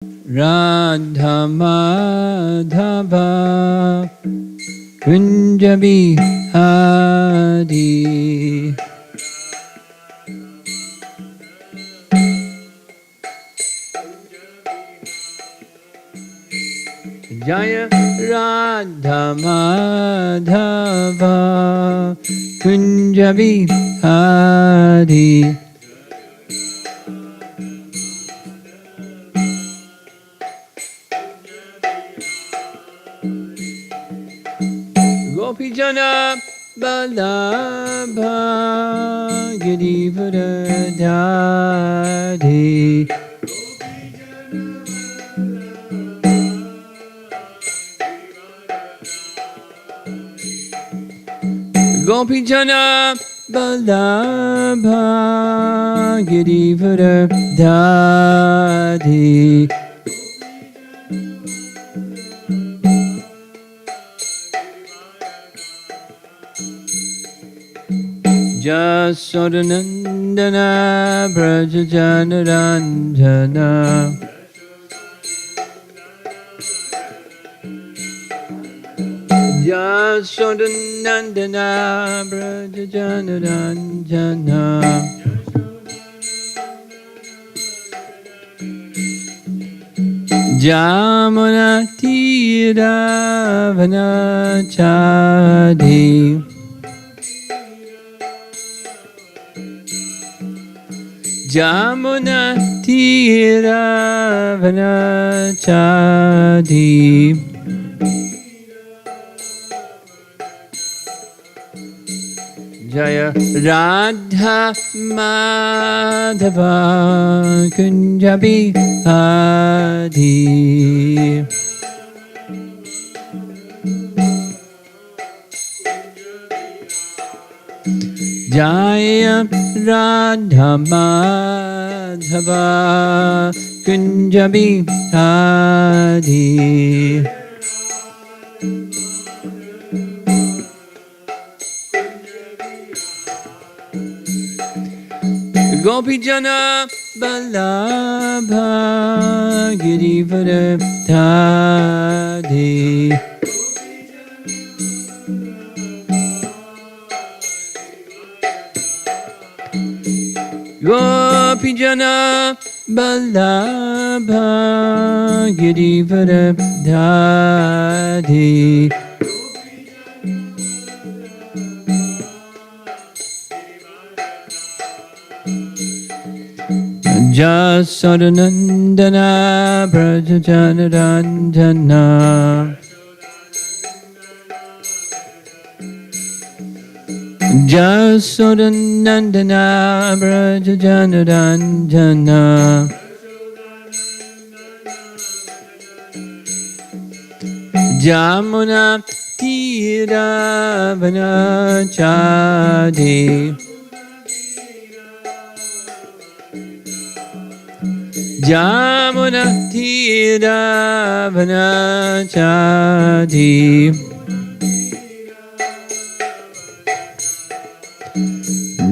Radha Madhava Kunja Bihari. Jaya Radha Madhava Kunja Bihari. Gopijana Balabha Girivardhari. Gopijana Balabha Girivardhari. Jasodanandana Brajajanaranjana. Jasodanandana Brajajanaranjana. Jamuna Tiravana-chadi. Jamuna Tiravana-chadi. Jaya Radha Madhava Kunja Bihari. Jaya Radha Madhava Kunja Bihari. Gopijana Balabha Girivardhari. Gopijana Balabha Girivardhari. Jasodanandana Brajajanaranjana. Jasodanandana Brajajanaranjana. Jamuna Tiravana-chadi. Jamuna Tiravana-chadi.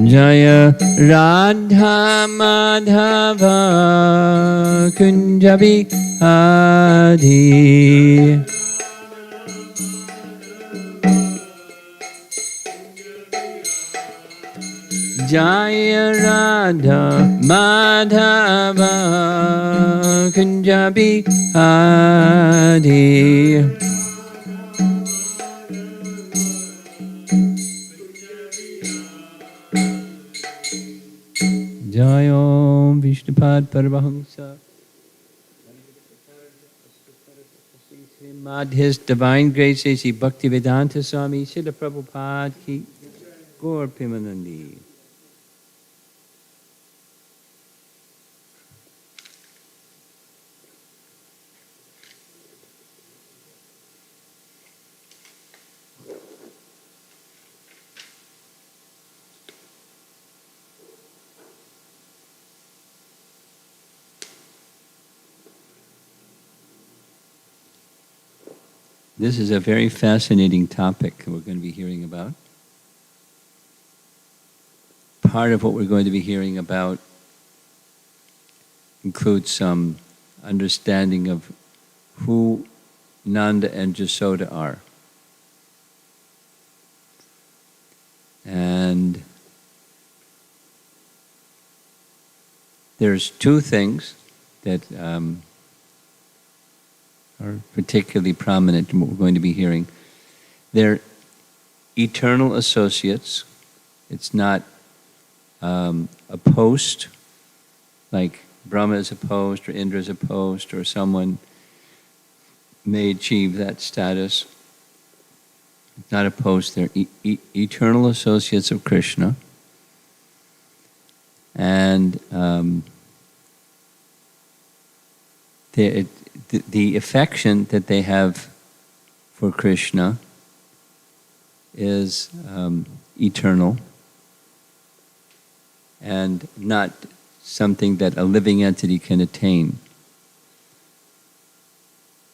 Jaya Radha Madhava Kunja Bihari. Jaya Radha Madhava Kunja Bihari. Jai Om Vishnupad Paramahamsa. His Divine Grace A.C. Bhaktivedanta Swami Srila Prabhupada Ki Gaur Pimanandi. This is a very fascinating topic we're going to be hearing about. Part of what we're going to be hearing about includes some understanding of who Nanda and Jasoda are. And there's two things that are particularly prominent in what we're going to be hearing. They're eternal associates. It's not a post, like Brahma is a post, or Indra is a post, or someone may achieve that status. It's not a post. They're eternal associates of Krishna. And the affection that they have for Krishna is eternal and not something that a living entity can attain.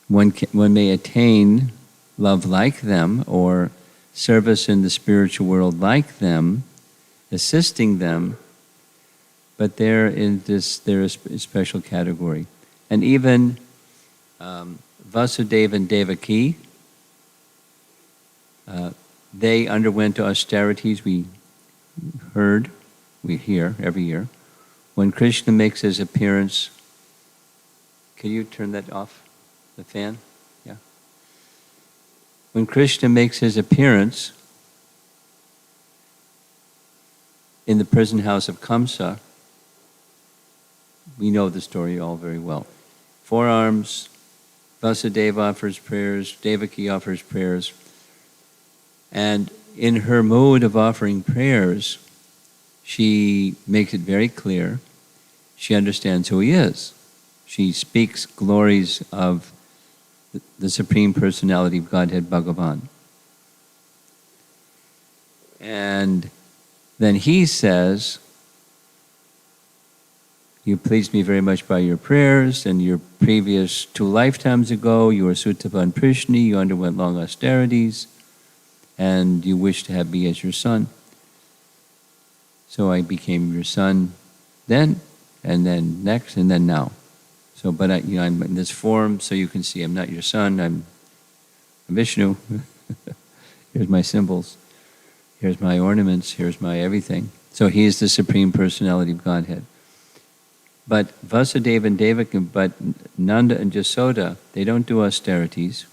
One may attain love like them or service in the spiritual world like them, assisting them, but they're a special category. And even Vasudeva and Devaki, they underwent austerities. We hear every year. When Krishna makes his appearance, can you turn that off, the fan? Yeah. When Krishna makes his appearance in the prison house of Kamsa, we know the story all very well. Forearms, Vasudeva offers prayers, Devaki offers prayers, and in her mode of offering prayers, she makes it very clear. She understands who he is. She speaks glories of the Supreme Personality of Godhead, Bhagavan. And then he says, you pleased me very much by your prayers, and your previous 2 lifetimes ago, you were Suttapa and Prishni, you underwent long austerities, and you wished to have me as your son. So I became your son then, and then next, and then now. So, but I'm in this form, so you can see I'm not your son, I'm Vishnu. Here's my symbols. Here's my ornaments, here's my everything. So he is the Supreme Personality of Godhead. But Vasudeva and Devaki, but Nanda and Jasoda, they don't do austerities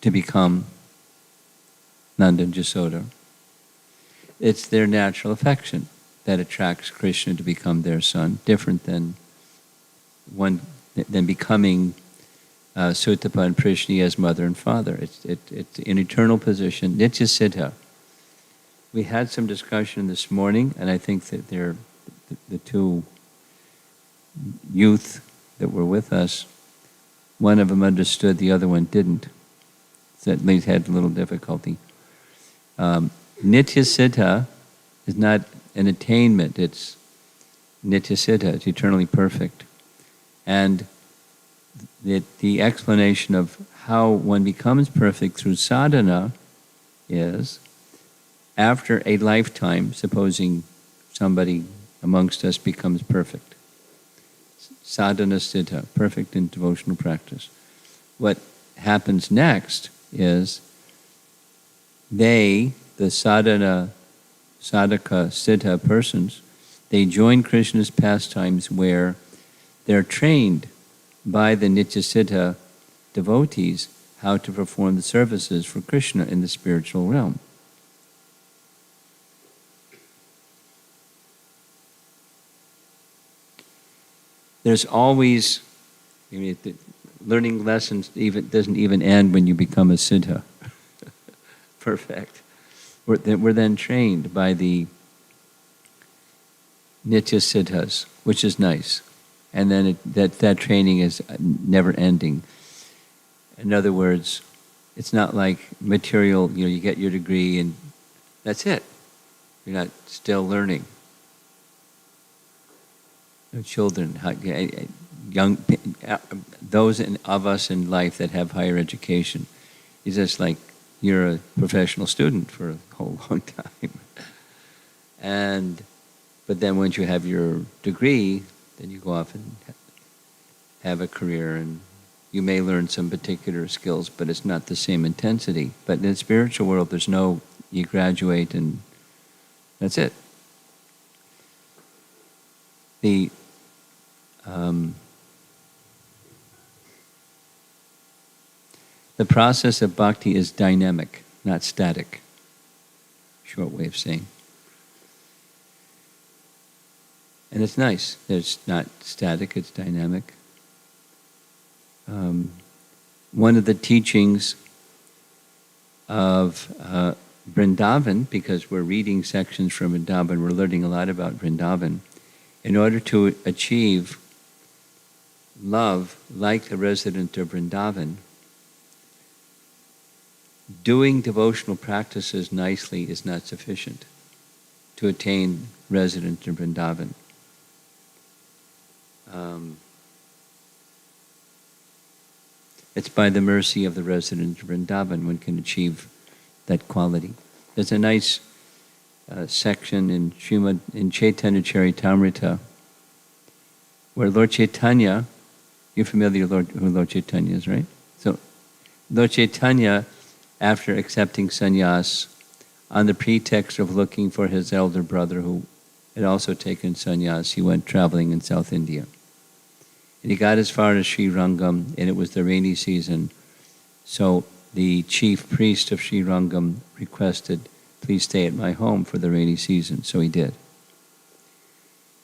to become Nanda and Jasoda. It's their natural affection that attracts Krishna to become their son, different than becoming Suttapa and Prishni as mother and father. It's an eternal position, Nitya Siddha. We had some discussion this morning, and I think that they're the two youth that were with us, one of them understood, the other one didn't. So at least had a little difficulty. Nitya Siddha is not an attainment, it's Nitya Siddha, it's eternally perfect. And the explanation of how one becomes perfect through sadhana is, after a lifetime, supposing somebody amongst us becomes perfect. Sadhana siddha, perfect in devotional practice. What happens next is the sadhana, sadhaka, siddha persons, they join Krishna's pastimes where they're trained by the Nitya Siddha devotees how to perform the services for Krishna in the spiritual realm. There's always, learning lessons doesn't even end when you become a siddha. Perfect. We're then trained by the Nitya Siddhas, which is nice. And then that training is never ending. In other words, it's not like material, you get your degree and that's it. You're not still learning. Children, young, those of us in life that have higher education, it's just like you're a professional student for a whole long time. But then once you have your degree, then you go off and have a career, and you may learn some particular skills, but it's not the same intensity. But in the spiritual world, there's no, you graduate and that's it. The process of bhakti is dynamic, not static. Short way of saying. And it's nice. It's not static, it's dynamic. One of the teachings of Vrindavan, because we're reading sections from Vrindavan, we're learning a lot about Vrindavan. In order to achieve love like the resident of Vrindavan, doing devotional practices nicely is not sufficient to attain resident of Vrindavan. It's by the mercy of the resident of Vrindavan one can achieve that quality. There's a nice section in Chaitanya Charitamrita where Lord Chaitanya, you're familiar with who Lord Chaitanya is, right? So Lord Chaitanya, after accepting sannyas, on the pretext of looking for his elder brother who had also taken sannyas, he went traveling in South India. And he got as far as Sri Rangam, and it was the rainy season. So the chief priest of Sri Rangam requested, please stay at my home for the rainy season. So he did.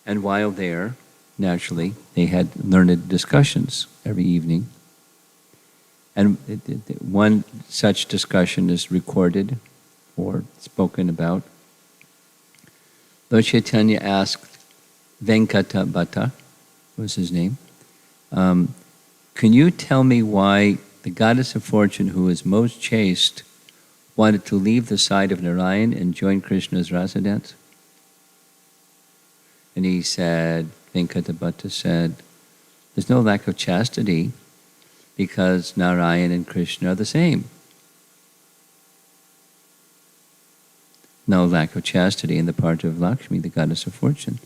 And while there, naturally, they had learned discussions every evening. And one such discussion is recorded or spoken about. Lord Chaitanya asked Venkata Bhatta, was his name, can you tell me why the goddess of fortune, who is most chaste, wanted to leave the side of Narayan and join Krishna's rasa dance? And he said, Venkata Bhatta said, there's no lack of chastity because Narayan and Krishna are the same. No lack of chastity in the part of Lakshmi, the goddess of fortune.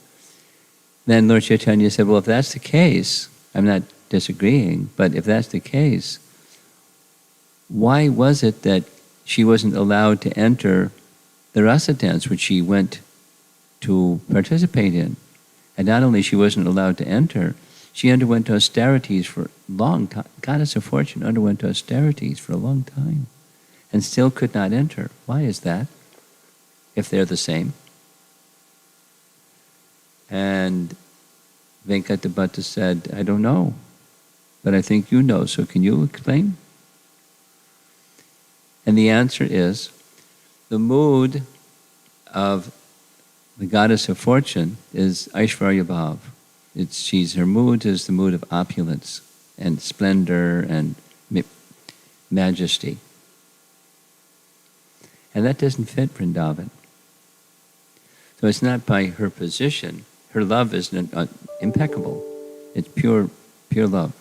Then Lord Chaitanya said, well, if that's the case, I'm not disagreeing, but if that's the case, why was it that she wasn't allowed to enter the rasa dance which she went to participate in? And not only she wasn't allowed to enter, she underwent austerities for a long time. Goddess of fortune underwent austerities for a long time and still could not enter. Why is that, if they're the same? And Venkata Bhatta said, I don't know, but I think you know, so can you explain? And the answer is, the mood of the goddess of fortune is Aishvarya Bhav. Her mood is the mood of opulence and splendor and majesty. And that doesn't fit Vrindavan. So it's not by her position. Her love is impeccable. It's pure love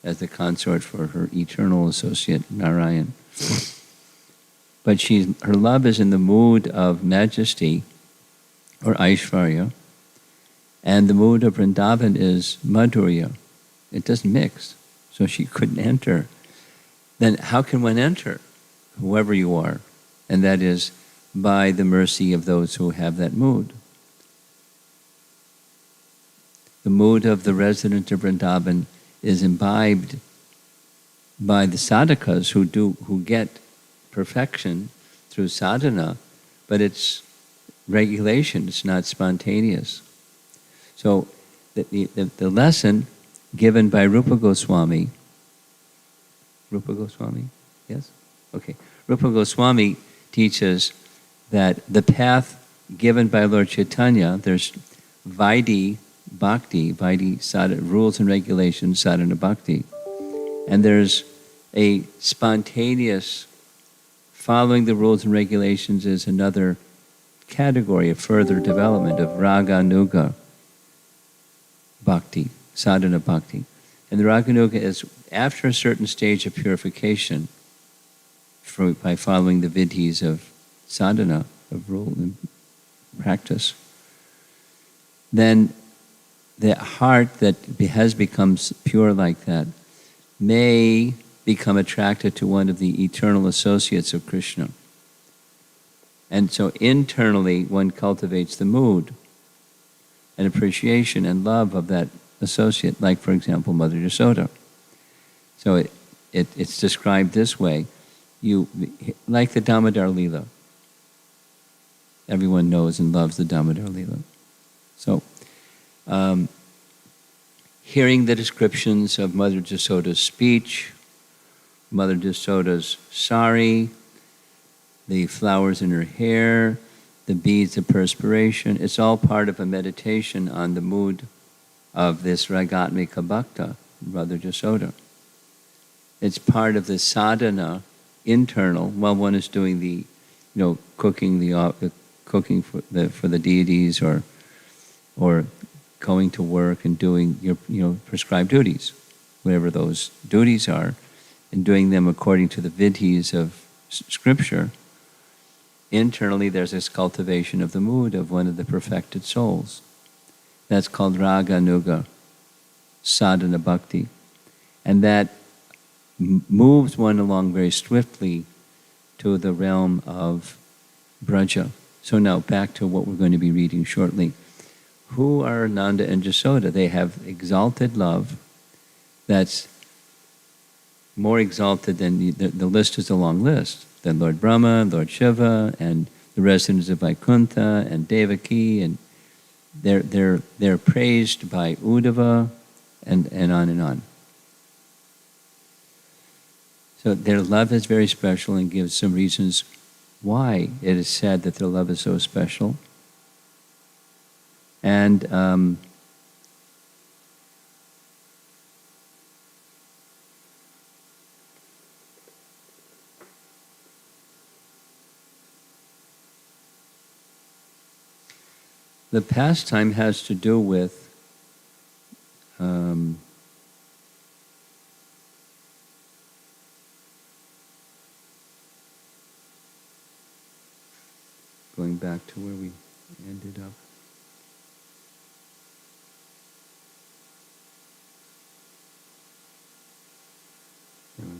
as the consort for her eternal associate, Narayan. But her love is in the mood of majesty, or Aishvarya, and the mood of Vrindavan is Madhurya. It doesn't mix, so she couldn't enter. Then how can one enter? Whoever you are. And that is by the mercy of those who have that mood. The mood of the resident of Vrindavan is imbibed by the sadhakas who get perfection through sadhana, but it's regulation, it's not spontaneous. So the lesson given by Rupa Goswami, yes? Okay. Rupa Goswami teaches that the path given by Lord Chaitanya, there's Vaidhi Bhakti, rules and regulations, sadhana bhakti. And there's a spontaneous following the rules and regulations is another category of further development of Raganuga Bhakti, sadhana bhakti. And the Raganuga is after a certain stage of purification by following the vidhis of sadhana, of rule and practice. Then the heart that has become pure like that may become attracted to one of the eternal associates of Krishna. And so internally, one cultivates the mood and appreciation and love of that associate, like, for example, Mother Yasoda. So it's described this way. You, like the Damodar Leela. Everyone knows and loves the Damodar Leela. So, hearing the descriptions of Mother Yasoda's speech, Mother Yasoda's sari, the flowers in her hair, the beads of perspiration, it's all part of a meditation on the mood of this Ragatmika Bhakta, Mother Yasoda. It's part of the sadhana, internal, while one is doing the, cooking cooking for the deities, or going to work and doing your prescribed duties, whatever those duties are, and doing them according to the vidhis of Scripture. Internally, there's this cultivation of the mood of one of the perfected souls. That's called Raga Nuga, sadhana bhakti. And that moves one along very swiftly to the realm of Braja. So now back to what we're going to be reading shortly. Who are Nanda and Yasoda? They have exalted love that's more exalted than the list is a long list. Than Lord Brahma, Lord Shiva, and the residents of Vaikuntha, and Devaki, and they're praised by Uddhava, and on and on. So their love is very special, and gives some reasons why it is said that their love is so special. And the pastime has to do with going back to where we ended up. There we go.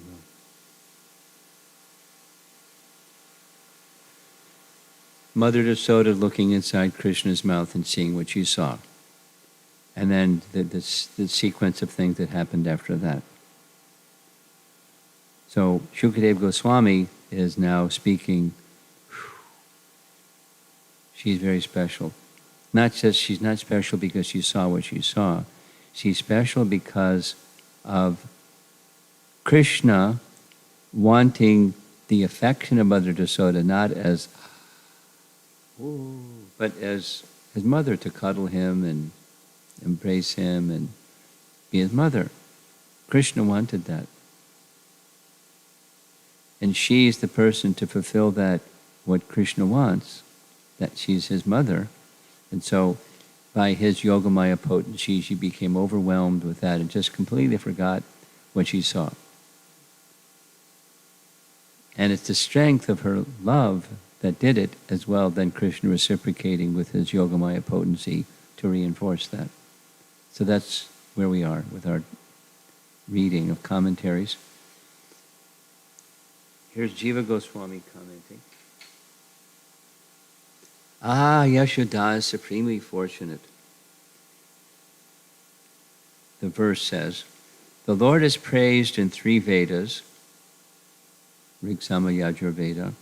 Mother Yasoda looking inside Krishna's mouth and seeing what she saw. And then the sequence of things that happened after that. So Shukadeva Goswami is now speaking. She's very special. She's not special because she saw what she saw. She's special because of Krishna wanting the affection of Mother Yasoda, not as, but as his mother, to cuddle him and embrace him and be his mother. Krishna wanted that. And she's the person to fulfill that, what Krishna wants, that she's his mother. And so by his Yogamaya potency, she became overwhelmed with that and just completely forgot what she saw. And it's the strength of her love that did it, as well, then Krishna reciprocating with his Yogamaya potency to reinforce that. So that's where we are with our reading of commentaries. Here's Jiva Goswami commenting. Yashoda is supremely fortunate. The verse says, the Lord is praised in 3 Vedas, Rig, Sama, Yajurveda,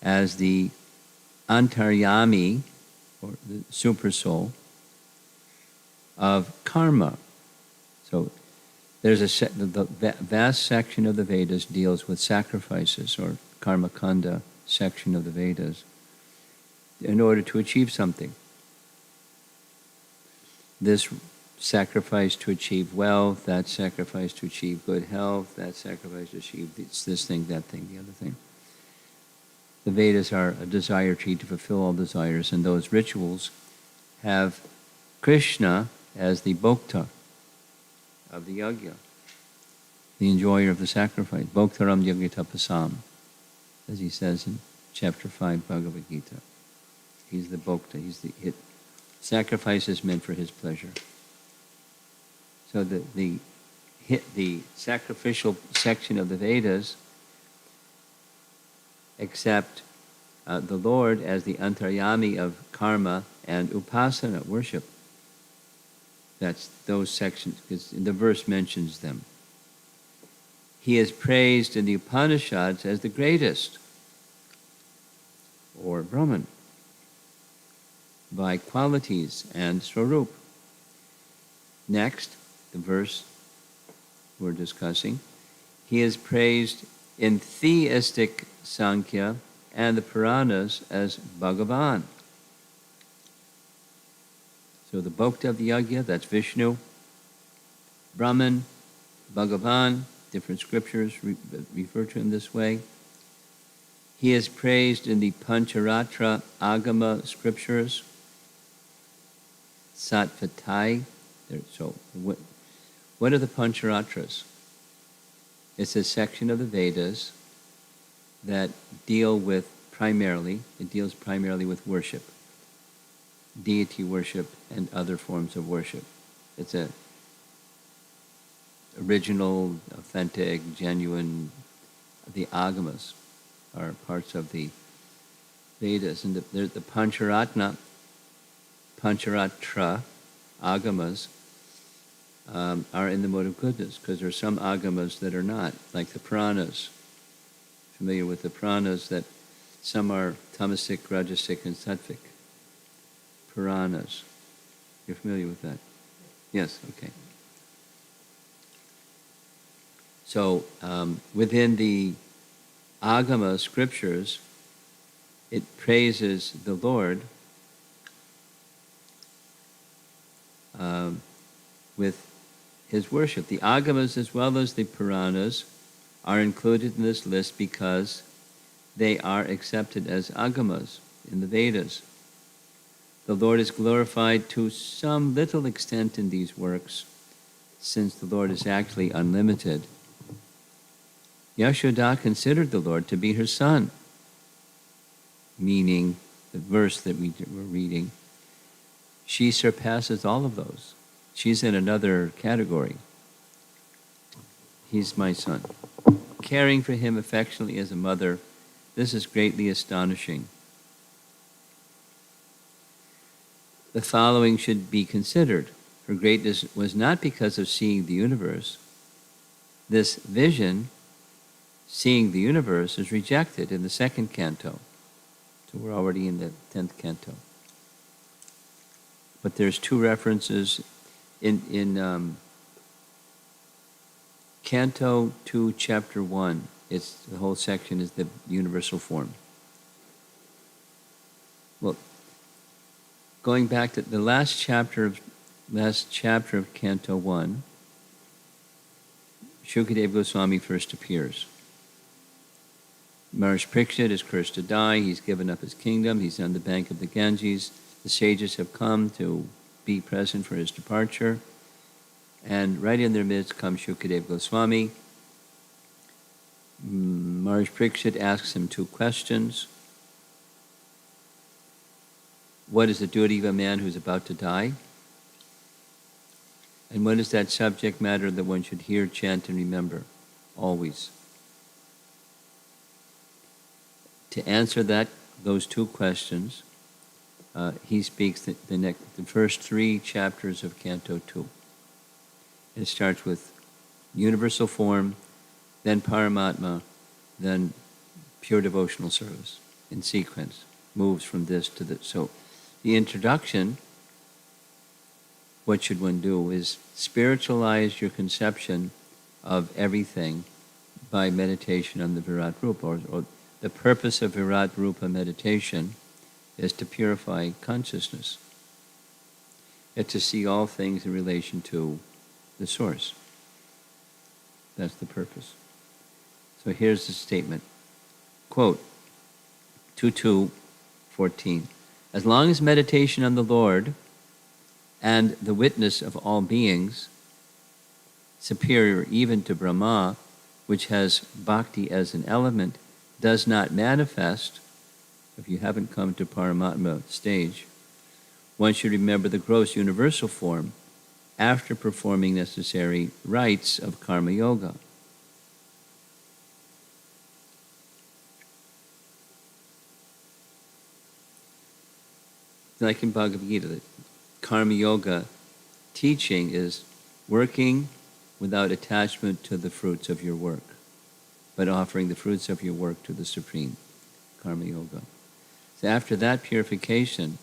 as the Antaryami, or the super soul, of karma. So there's the vast section of the Vedas deals with sacrifices, or karma kanda section of the Vedas, in order to achieve something. This sacrifice to achieve wealth, that sacrifice to achieve good health, that sacrifice to achieve this thing, that thing, the other thing. The Vedas are a desire tree to fulfill all desires, and those rituals have Krishna as the bhokta of the yajna, the enjoyer of the sacrifice. Bhoktaram yajna-tapasam, as he says in chapter 5 Bhagavad Gita. He's the bhokta, sacrifice is meant for his pleasure. So the sacrificial section of the Vedas accept the Lord as the antaryami of karma and upasana, worship. That's those sections, because the verse mentions them. He is praised in the Upanishads as the greatest, or Brahman, by qualities and swarup. Next, the verse we're discussing, he is praised in theistic Sankhya and the Puranas as Bhagavan. So the Bhokta of the Yajna, that's Vishnu. Brahman, Bhagavan, different scriptures refer to him this way. He is praised in the Pancharatra Agama scriptures, Sattvatai. So what are the Pancharatras? It's a section of the Vedas that deals primarily with worship, deity worship, and other forms of worship. It's a original, authentic, genuine. The Agamas are parts of the Vedas, and the Pancharatra Agamas are in the mode of goodness, because there are some Agamas that are not, like the Puranas. Familiar with the Puranas, that some are tamasic, rajasic, and sattvic. Puranas. You're familiar with that? Yes, okay. So within the Agama scriptures, it praises the Lord with his worship. The Agamas as well as the Puranas are included in this list because they are accepted as Agamas in the Vedas. The Lord is glorified to some little extent in these works, since the Lord is actually unlimited. Yashoda considered the Lord to be her son, meaning the verse that we were reading, she surpasses all of those. She's in another category. He's my son. Caring for him affectionately as a mother, this is greatly astonishing. The following should be considered. Her greatness was not because of seeing the universe. This vision, seeing the universe, is rejected in the second canto. So we're already in the 10th canto. But there's two references in Canto 2, Chapter 1. The whole section is the universal form. Well, going back to the last chapter of Canto 1, Shukadeva Goswami first appears. Maharaj Parikshit is cursed to die. He's given up his kingdom. He's on the bank of the Ganges. The sages have come to be present for his departure. And right in their midst comes Shukadeva Goswami. Maharaj Parikshit asks him two questions. What is the duty of a man who's about to die? And what is that subject matter that one should hear, chant, and remember always? To answer those two questions, he speaks the first three chapters of Canto 2. It starts with universal form, then Paramatma, then pure devotional service in sequence. Moves from this to this. So the introduction, what should one do, is spiritualize your conception of everything by meditation on the Virat Rupa. Or the purpose of Virat Rupa meditation is to purify consciousness. It's to see all things in relation to the source. That's the purpose. So here's the statement. Quote, 2.2.14. As long as meditation on the Lord and the witness of all beings, superior even to Brahma, which has bhakti as an element, does not manifest, if you haven't come to Paramatma stage, one should remember the gross universal form after performing necessary rites of karma yoga. Like in Bhagavad Gita, the karma yoga teaching is working without attachment to the fruits of your work, but offering the fruits of your work to the Supreme, karma yoga. So after that purification,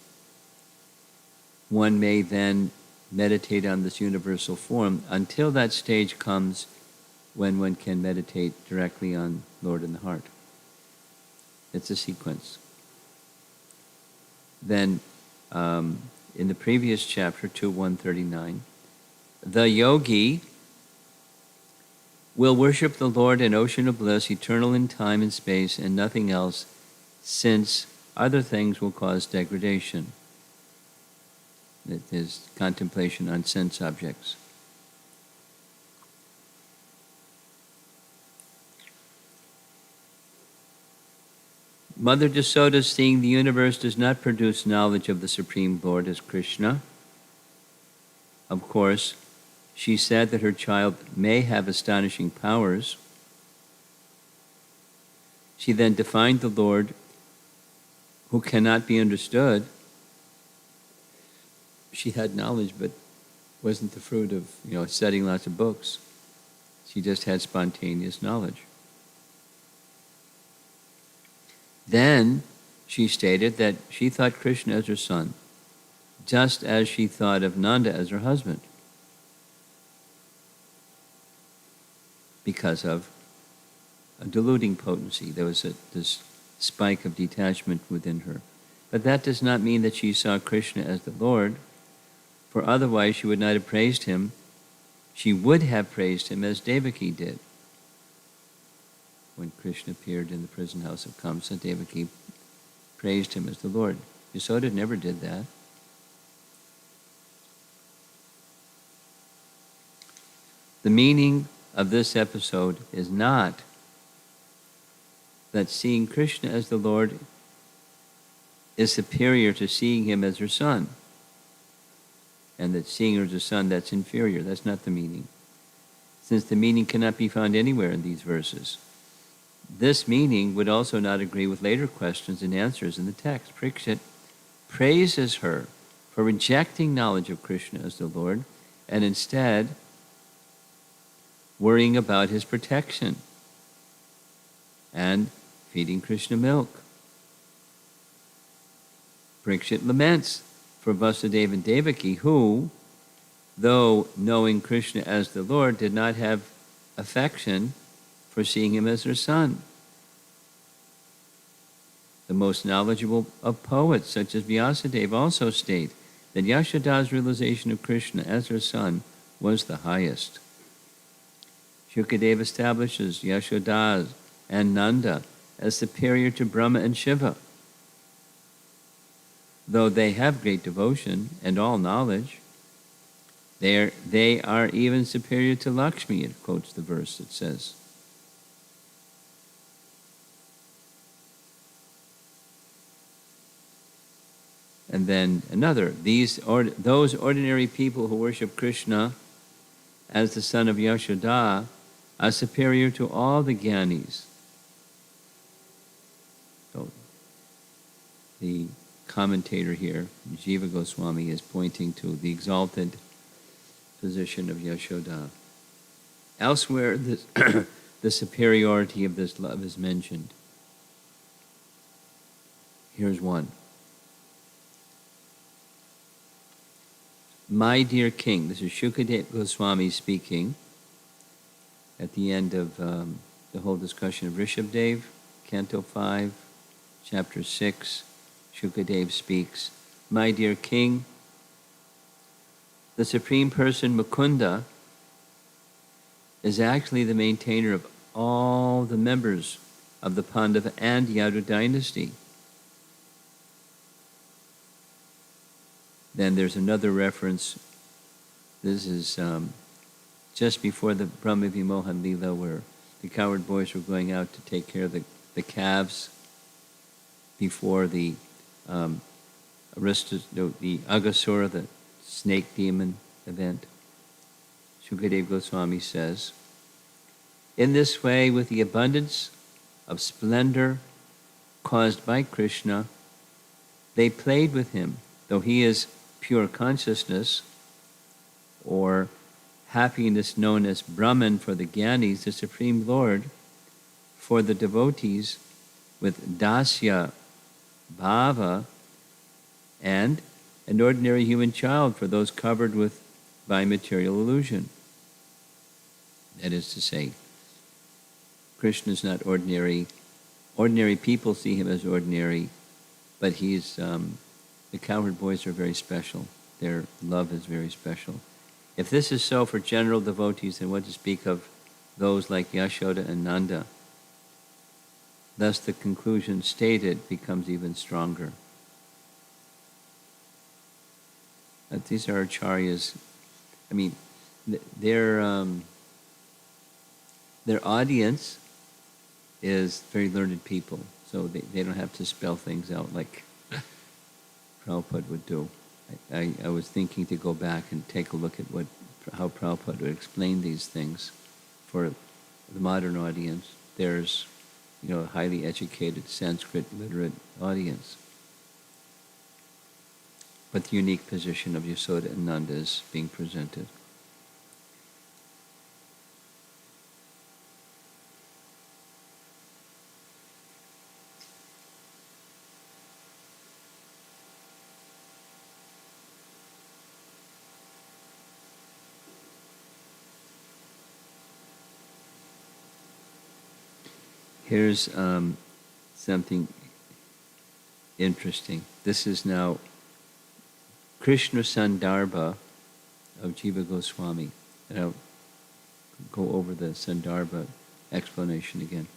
one may then meditate on this universal form until that stage comes when one can meditate directly on Lord in the heart. It's a sequence. Then, in the previous chapter, 2.139, the yogi will worship the Lord in ocean of bliss, eternal in time and space, and nothing else, since other things will cause degradation. It is contemplation on sense objects. Mother Jasoda, seeing the universe does not produce knowledge of the Supreme Lord as Krishna. Of course, she said that her child may have astonishing powers. She then defined the Lord who cannot be understood. She had knowledge, but wasn't the fruit of, studying lots of books. She just had spontaneous knowledge. Then she stated that she thought Krishna as her son, just as she thought of Nanda as her husband, because of a deluding potency. There was this spike of detachment within her. But that does not mean that she saw Krishna as the Lord, for otherwise she would not have praised him. She would have praised him as Devaki did. When Krishna appeared in the prison house of Kamsa, Devaki praised him as the Lord. Yasoda never did that. The meaning of this episode is not that seeing Krishna as the Lord is superior to seeing him as her son, and that seeing her as a son, that's inferior. That's not the meaning, since the meaning cannot be found anywhere in these verses. This meaning would also not agree with later questions and answers in the text. Parikshit praises her for rejecting knowledge of Krishna as the Lord and instead worrying about his protection and feeding Krishna milk. Parikshit laments for Vasudeva and Devaki, who, though knowing Krishna as the Lord, did not have affection for seeing him as her son. The most knowledgeable of poets, such as Vyasadeva, also state that Yashoda's realization of Krishna as her son was the highest. Shukadeva establishes Yashoda and Nanda as superior to Brahma and Shiva. Though they have great devotion and all knowledge, they are even superior to Lakshmi, it quotes the verse that says. And then another, those ordinary people who worship Krishna as the son of Yashoda are superior to all the Gyanis. So the commentator here, Jiva Goswami, is pointing to the exalted position of Yashoda. Elsewhere, the superiority of this love is mentioned. Here's one. My dear king, this is Shukadeva Goswami speaking at the end of the whole discussion of Rishabdev, Canto 5, Chapter 6. Shukadeva speaks, my dear king, the Supreme Person Mukunda is actually the maintainer of all the members of the Pandava and Yadu dynasty. Then there's another reference. This is just before the Brahma Vimohan Leela, where the coward boys were going out to take care of the calves before the Agasura, the snake demon event. Shukadeva Goswami says, in this way, with the abundance of splendor caused by Krishna, they played with him, though he is pure consciousness, or happiness known as Brahman for the Gyanis, the Supreme Lord, for the devotees with dasya bhava, and an ordinary human child for those covered with by material illusion. That is to say, Krishna is not ordinary. Ordinary people see him as ordinary, but he's the cowherd boys are very special. Their love is very special. If this is so for general devotees, then what to speak of those like Yashoda and Nanda? Thus the conclusion stated becomes even stronger. That these are acharyas. I mean, their audience is very learned people, so they don't have to spell things out like Prabhupada would do. I was thinking to go back and take a look at how Prabhupada would explain these things for the modern audience. There's, a highly educated Sanskrit literate audience. But the unique position of Yasoda and Nanda is being presented. Here's something interesting. This is now Krishna Sandarbha of Jiva Goswami. And I'll go over the Sandarbha explanation again.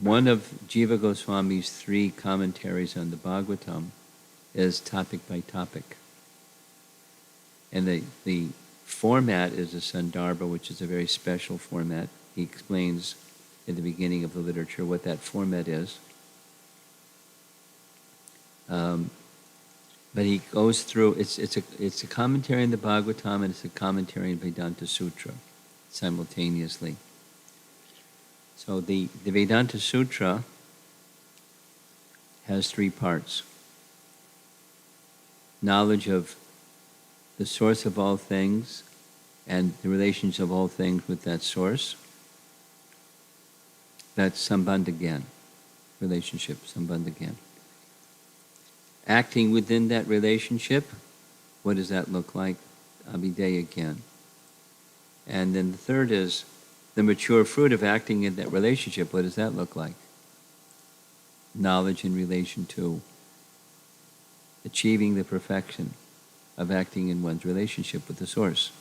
One of Jiva Goswami's 3 commentaries on the Bhagavatam is topic by topic. And the format is a Sandarbha, which is a very special format. He explains in the beginning of the literature what that format is. But he goes through, it's a commentary on the Bhagavatam and it's a commentary on Vedanta Sutra simultaneously. So the Vedanta Sutra has 3 parts. Knowledge of the source of all things and the relations of all things with that source. That's Sambandha-gyan, relationship, Sambandha-gyan. Acting within that relationship, what does that look like? Abhideya-gyan. And then the third is the mature fruit of acting in that relationship. What does that look like? Knowledge in relation to achieving the perfection of acting in one's relationship with the source.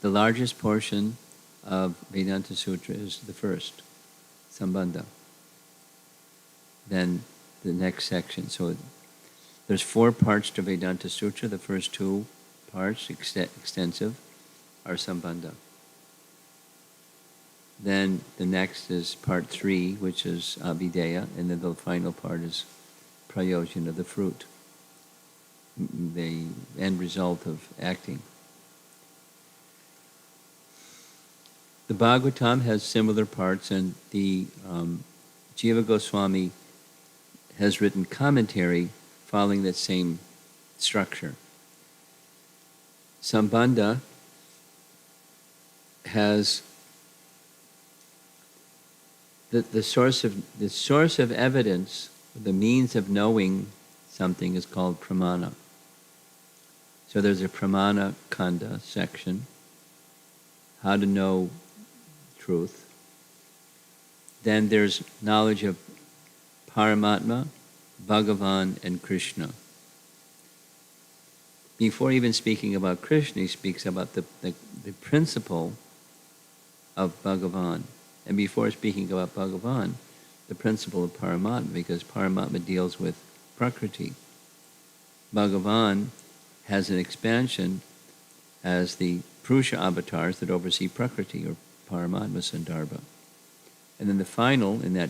The largest portion of Vedanta Sutra is the first, Sambandha. Then the next section. So there's 4 parts to Vedanta Sutra. The first 2 parts, extensive, are Sambandha. Then the next is part 3, which is Abhideya, and then the final part is Prayojana, the fruit, the end result of acting. The Bhagavatam has similar parts, and the Jiva Goswami has written commentary following that same structure. Sambandha has the source of evidence, the means of knowing something is called pramana. So there's a pramana kanda section, how to know truth. Then there's knowledge of Paramatma, Bhagavan, and Krishna. Before even speaking about Krishna, he speaks about the principle of Bhagavan. And before speaking about Bhagavan, the principle of Paramatma, because Paramatma deals with Prakriti. Bhagavan has an expansion as the Purusha avatars that oversee Prakriti, or Paramatma Sandarbha. And then the final, in that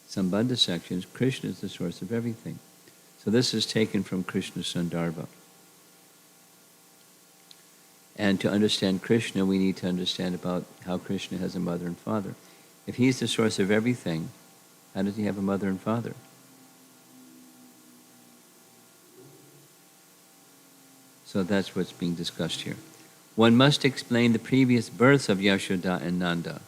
Sambandha section, is Krishna is the source of everything. So this is taken from Krishna Sandarbha. And to understand Krishna, we need to understand about how Krishna has a mother and father. If he's the source of everything, how does he have a mother and father? So that's what's being discussed here. One must explain the previous births of Yashoda and Nanda,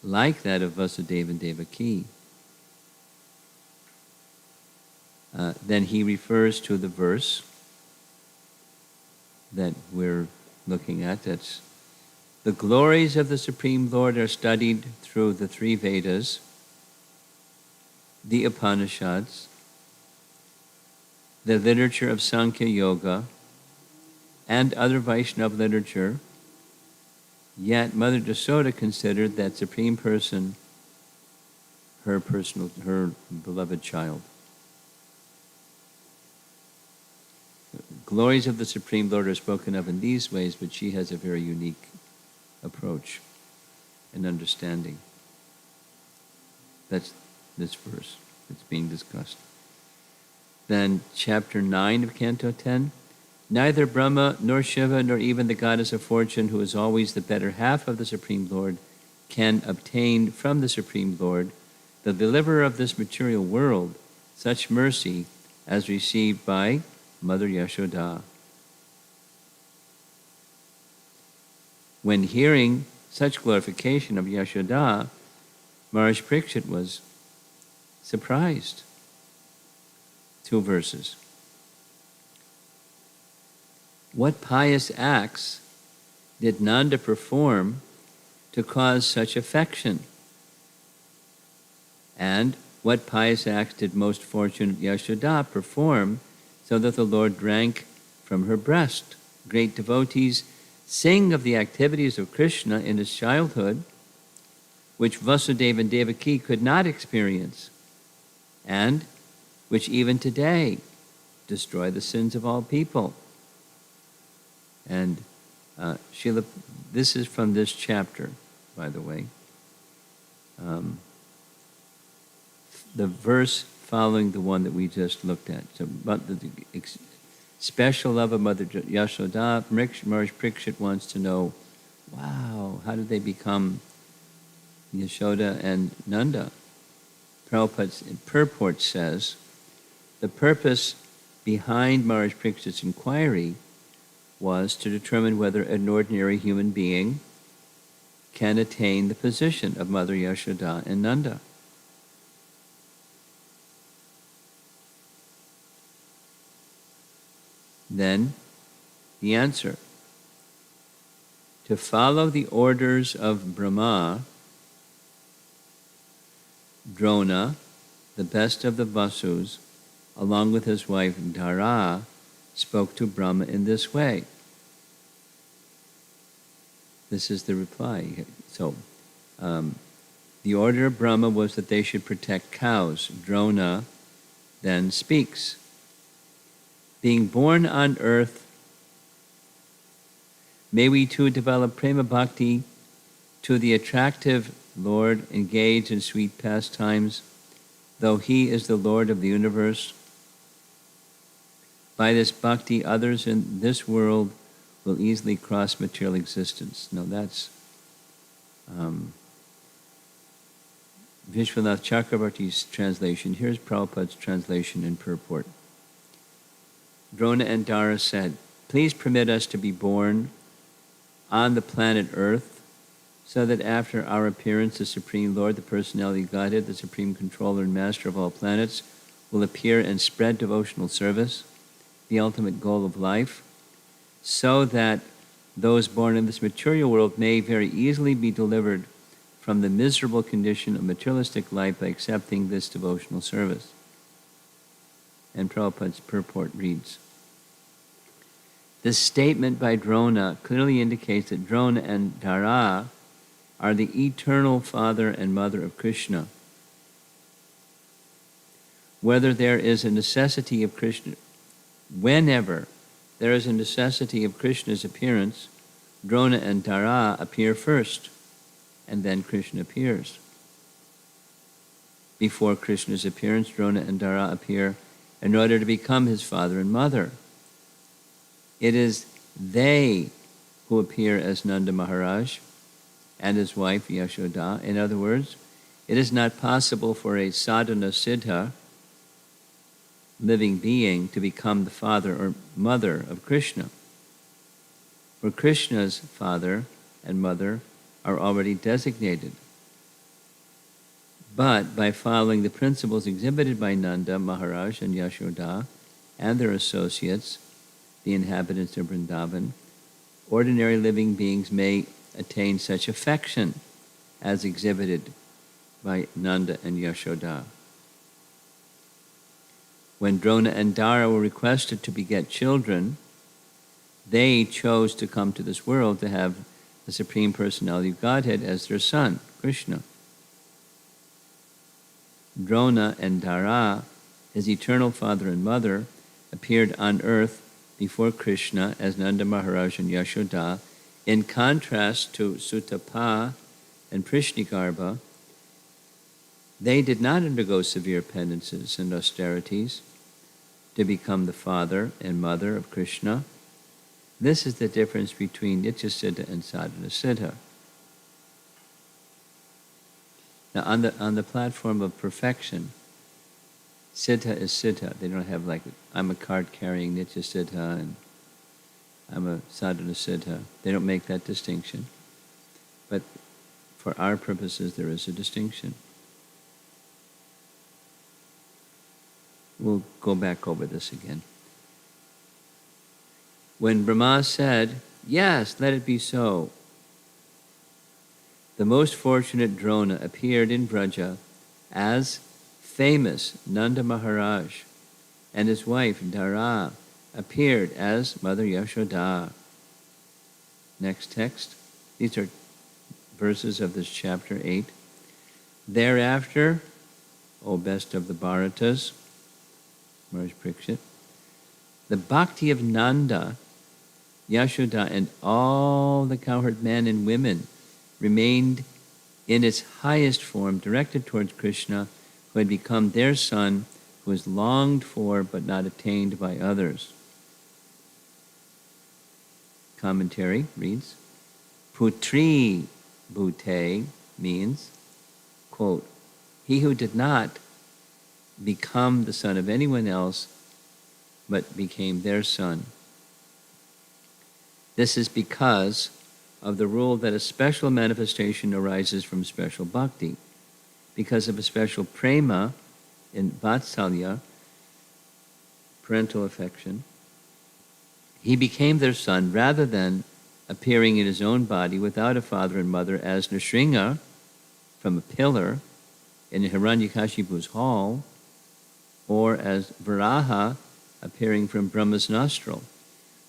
like that of Vasudeva and Devaki. Then he refers to the verse that we're looking at. That's the glories of the Supreme Lord are studied through the three Vedas, the Upanishads, the literature of Sankhya Yoga, and other Vaishnava literature. Yet Mother Yasoda considered that Supreme Person her beloved child. Glories of the Supreme Lord are spoken of in these ways, but she has a very unique approach and understanding. That's this verse that's being discussed. Then chapter 9 of Canto 10. Neither Brahma nor Shiva nor even the goddess of fortune, who is always the better half of the Supreme Lord, can obtain from the Supreme Lord, the deliverer of this material world, such mercy as received by Mother Yashoda. When hearing such glorification of Yashoda, Maharaj Parikshit was surprised. 2 verses. What pious acts did Nanda perform to cause such affection? And what pious acts did most fortunate Yashoda perform so that the Lord drank from her breast? Great devotees sing of the activities of Krishna in his childhood, which Vasudeva and Devaki could not experience, and which even today destroy the sins of all people. And this is from this chapter, by the way. The verse following the one that we just looked at. So, but the special love of Mother Yashoda, Maharaj Parikshit wants to know, wow, how did they become Yashoda and Nanda? Prabhupada's purport says, the purpose behind Maharaj Parikshit's inquiry was to determine whether an ordinary human being can attain the position of Mother Yashoda and Nanda. Then, the answer. To follow the orders of Brahma, Drona, the best of the Vasus, along with his wife Dara, spoke to Brahma in this way. This is the reply. So, the order of Brahma was that they should protect cows. Drona then speaks. Being born on earth, may we too develop prema bhakti to the attractive Lord, engaged in sweet pastimes, though he is the Lord of the universe. By this bhakti, others in this world will easily cross material existence. Now that's Vishwanath Chakravarti's translation. Here's Prabhupada's translation and purport. Drona and Dara said, please permit us to be born on the planet Earth, so that after our appearance, the Supreme Lord, the Personality of Godhead, the Supreme Controller and Master of all planets, will appear and spread devotional service, the ultimate goal of life, so that those born in this material world may very easily be delivered from the miserable condition of materialistic life by accepting this devotional service. And Prabhupada's purport reads, this statement by Drona clearly indicates that Drona and Dara are the eternal father and mother of Krishna. Whether there is a necessity of Krishna, whenever there is a necessity of Krishna's appearance, Drona and Dara appear first, and then Krishna appears. Before Krishna's appearance, Drona and Dara appear in order to become his father and mother. It is they who appear as Nanda Maharaj and his wife Yashoda. In other words, it is not possible for a sadhana siddha living being to become the father or mother of Krishna. For Krishna's father and mother are already designated. But by following the principles exhibited by Nanda Maharaj and Yashoda and their associates, the inhabitants of Vrindavan, ordinary living beings may attain such affection as exhibited by Nanda and Yashoda. When Drona and Dara were requested to beget children, they chose to come to this world to have the Supreme Personality of Godhead as their son, Krishna. Drona and Dara, his eternal father and mother, appeared on earth before Krishna as Nanda Maharaj and Yashoda. In contrast to Sutapa and Prishnigarbha, they did not undergo severe penances and austerities to become the father and mother of Krishna. This is the difference between Nityasiddha and Sadhana Siddha. Now, on the platform of perfection, Siddha is Siddha. They don't have like, I'm a card-carrying Nityasiddha and I'm a Sadhana Siddha. They don't make that distinction. But for our purposes, there is a distinction. We'll go back over this again. When Brahma said, "Yes, let it be so," the most fortunate Drona appeared in Vraja as famous Nanda Maharaj, and his wife Dara appeared as Mother Yashoda. Next text. These are verses of this chapter 8. Thereafter, O best of the Bharatas, Maharaj Parikshit, the bhakti of Nanda, Yashoda, and all the cowherd men and women remained in its highest form, directed towards Krishna, who had become their son, who was longed for but not attained by others. Commentary reads, Putri Bhute means, quote, he who did not become the son of anyone else but became their son. This is because of the rule that a special manifestation arises from special bhakti. Because of a special prema in vatsalya, parental affection, he became their son rather than appearing in his own body without a father and mother as Nrsimha from a pillar in Hiranyakashipu's hall, or as Varaha appearing from Brahma's nostril.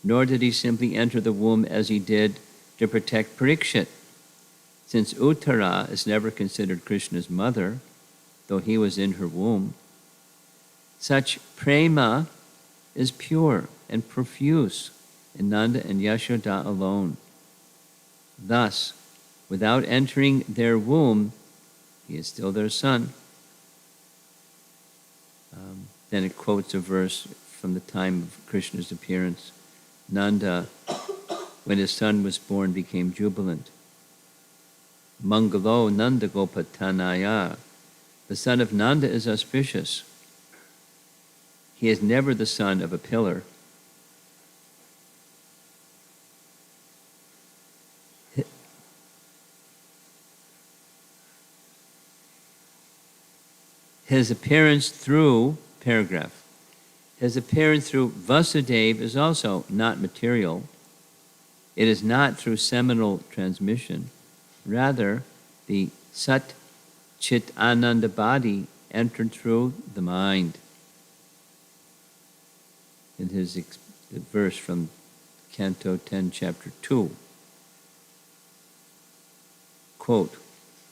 Nor did he simply enter the womb as he did to protect Parikshit, since Uttara is never considered Krishna's mother, though he was in her womb. Such prema is pure and profuse in Nanda and Yashoda alone. Thus, without entering their womb, he is still their son. Then it quotes a verse from the time of Krishna's appearance. Nanda, when his son was born, became jubilant. Mangalo Nanda Gopatanaya. The son of Nanda is auspicious. He is never the son of a pillar. His appearance through Vasudeva is also not material. It is not through seminal transmission. Rather, the Sat Chit Ananda body entered through the mind. In his the verse from Canto 10, Chapter 2. Quote,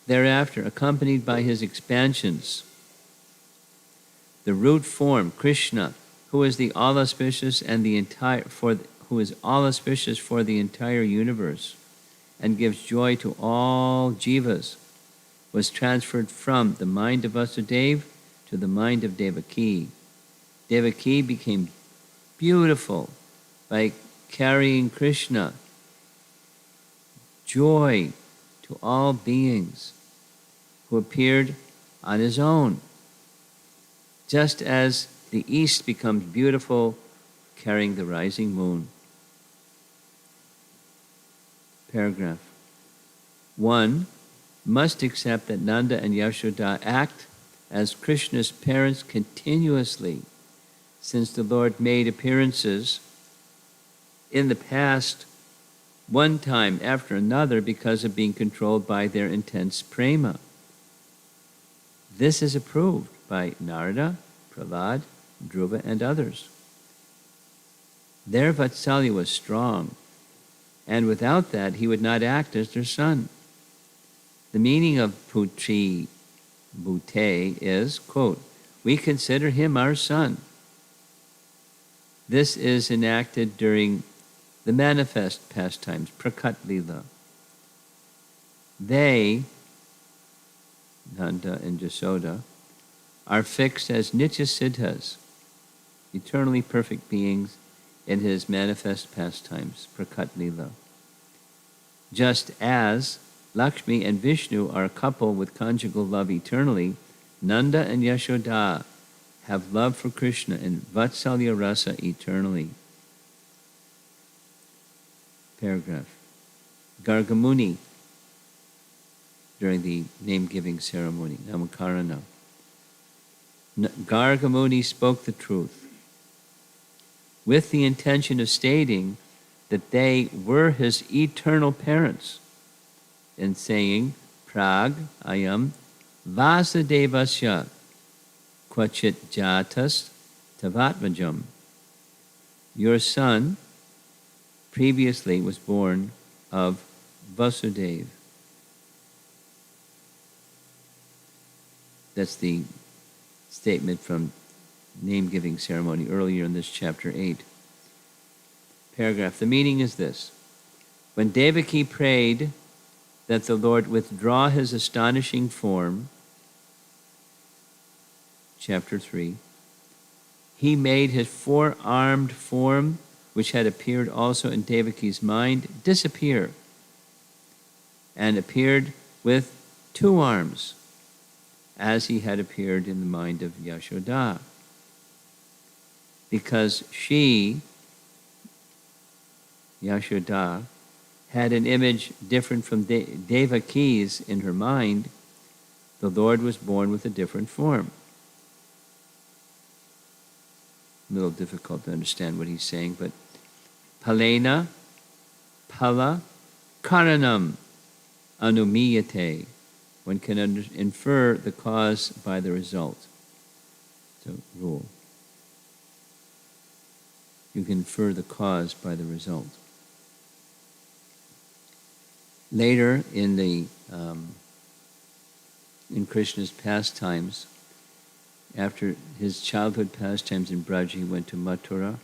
thereafter, accompanied by his expansions, the root form, Krishna, who is the all-auspicious and who is all-auspicious for the entire universe and gives joy to all jivas, was transferred from the mind of Vasudeva to the mind of Devaki. Devaki became beautiful by carrying Krishna, joy to all beings, who appeared on his own. Just as the east becomes beautiful carrying the rising moon. Paragraph. One must accept that Nanda and Yashoda act as Krishna's parents continuously, since the Lord made appearances in the past one time after another because of being controlled by their intense prema. This is approved by Narada, Prahlad, Dhruva, and others. Their Vatsalya was strong, and without that he would not act as their son. The meaning of Putri Bhute is, quote, we consider him our son. This is enacted during the manifest pastimes, Prakat Lila. They, Nanda and Jasoda, are fixed as Nitya Siddhas, eternally perfect beings in his manifest pastimes, Prakat Lila. Just as Lakshmi and Vishnu are a couple with conjugal love eternally, Nanda and Yashoda have love for Krishna in Vatsalya Rasa eternally. Paragraph. Gargamuni, during the name-giving ceremony, Namakarana. Gargamuni spoke the truth with the intention of stating that they were his eternal parents, in saying, Prag ayam Vasudevasya kvachit jatas tavatmajam. Your son previously was born of Vasudeva. That's the statement from name-giving ceremony earlier in this chapter 8. Paragraph. The meaning is this. When Devaki prayed that the Lord withdraw his astonishing form, chapter 3, he made his four-armed form, which had appeared also in Devaki's mind, disappear, and appeared with 2 arms, as he had appeared in the mind of Yashoda. Because she, Yashoda, had an image different from Devaki's in her mind, the Lord was born with a different form. A little difficult to understand what he's saying, but Palena, Pala, Karanam, Anumiyate. One can infer the cause by the result. So, rule. You can infer the cause by the result. Later in Krishna's pastimes, after his childhood pastimes in Braj, he went to Mathura.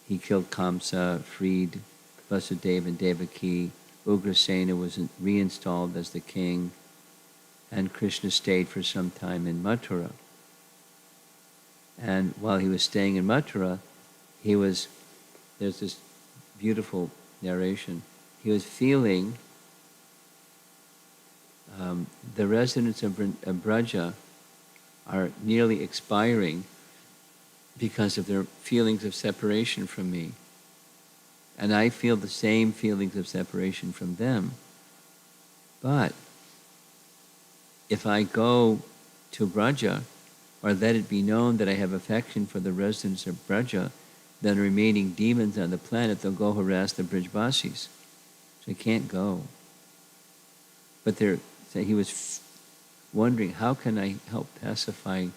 He killed Kamsa, freed Vasudeva and Devaki. Ugrasena was reinstalled as the king, and Krishna stayed for some time in Mathura. And while he was staying in Mathura, there's this beautiful narration, he was feeling the residents of Braja are nearly expiring because of their feelings of separation from me. And I feel the same feelings of separation from them. But if I go to Braja, or let it be known that I have affection for the residents of Braja, then the remaining demons on the planet, they'll go harass the Brijvasis. So I can't go. But he was wondering, how can I help pacify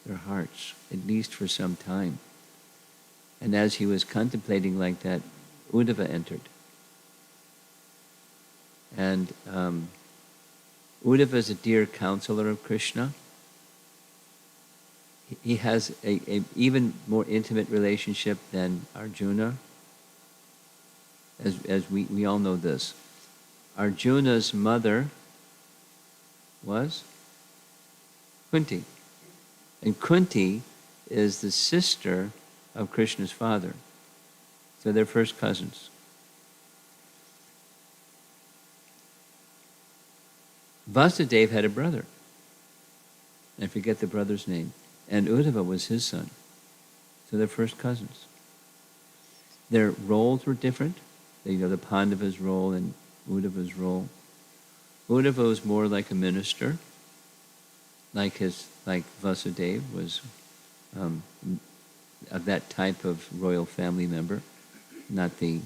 their hearts, at least for some time? And as he was contemplating like that, Uddhava entered. And Uddhava is a dear counselor of Krishna. He has a even more intimate relationship than Arjuna. As we all know this. Arjuna's mother was Kunti. And Kunti is the sister of Krishna's father. So they're first cousins. Vasudeva had a brother. I forget the brother's name. And Uddhava was his son. So they're first cousins. Their roles were different. The Pandavas' role and Uddhava's role. Uddhava was more like a minister, like Vasudeva was of that type of royal family member, not the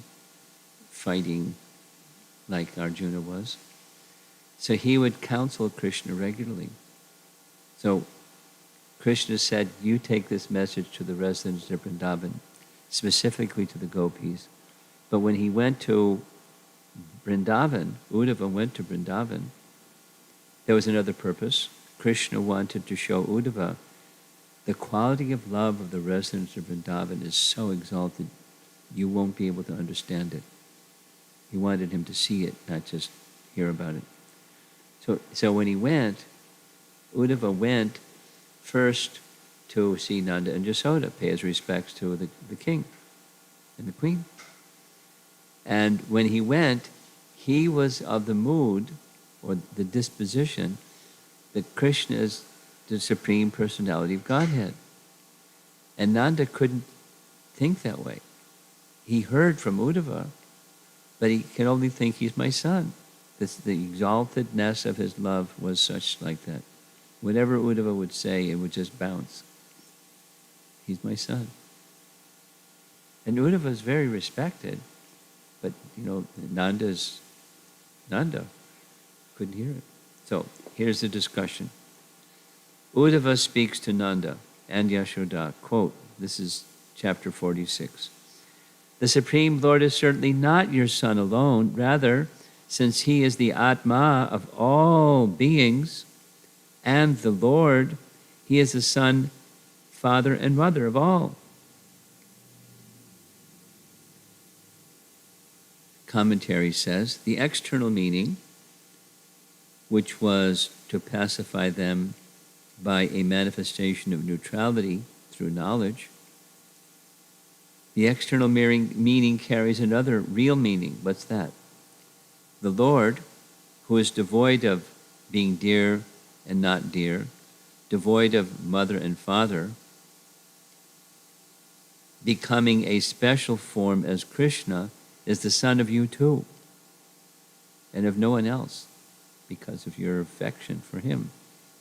fighting like Arjuna was. So he would counsel Krishna regularly. So Krishna said, you take this message to the residents of Vrindavan, specifically to the gopis. But when he went to Vrindavan, Uddhava went to Vrindavan, there was another purpose. Krishna wanted to show Uddhava the quality of love of the residents of Vrindavan is so exalted, you won't be able to understand it. He wanted him to see it, not just hear about it. So when he went, Uddhava went first to see Nanda and Yasoda, pay his respects to the king and the queen. And when he went, he was of the mood or the disposition that Krishna is the Supreme Personality of Godhead. And Nanda couldn't think that way. He heard from Uddhava, but he can only think he's my son. The exaltedness of his love was such like that. Whatever Uddhava would say, it would just bounce. He's my son. And Uddhava is very respected, but Nanda couldn't hear it. So here's the discussion. Uddhava speaks to Nanda and Yashoda, quote, this is chapter 46. The Supreme Lord is certainly not your son alone. Rather, since he is the Atma of all beings and the Lord, he is the son, father, and mother of all. Commentary says, the external meaning, which was to pacify them by a manifestation of neutrality through knowledge, the external meaning carries another real meaning. What's that? The Lord, who is devoid of being dear and not dear, devoid of mother and father, becoming a special form as Krishna, is the son of you too, and of no one else, because of your affection for him.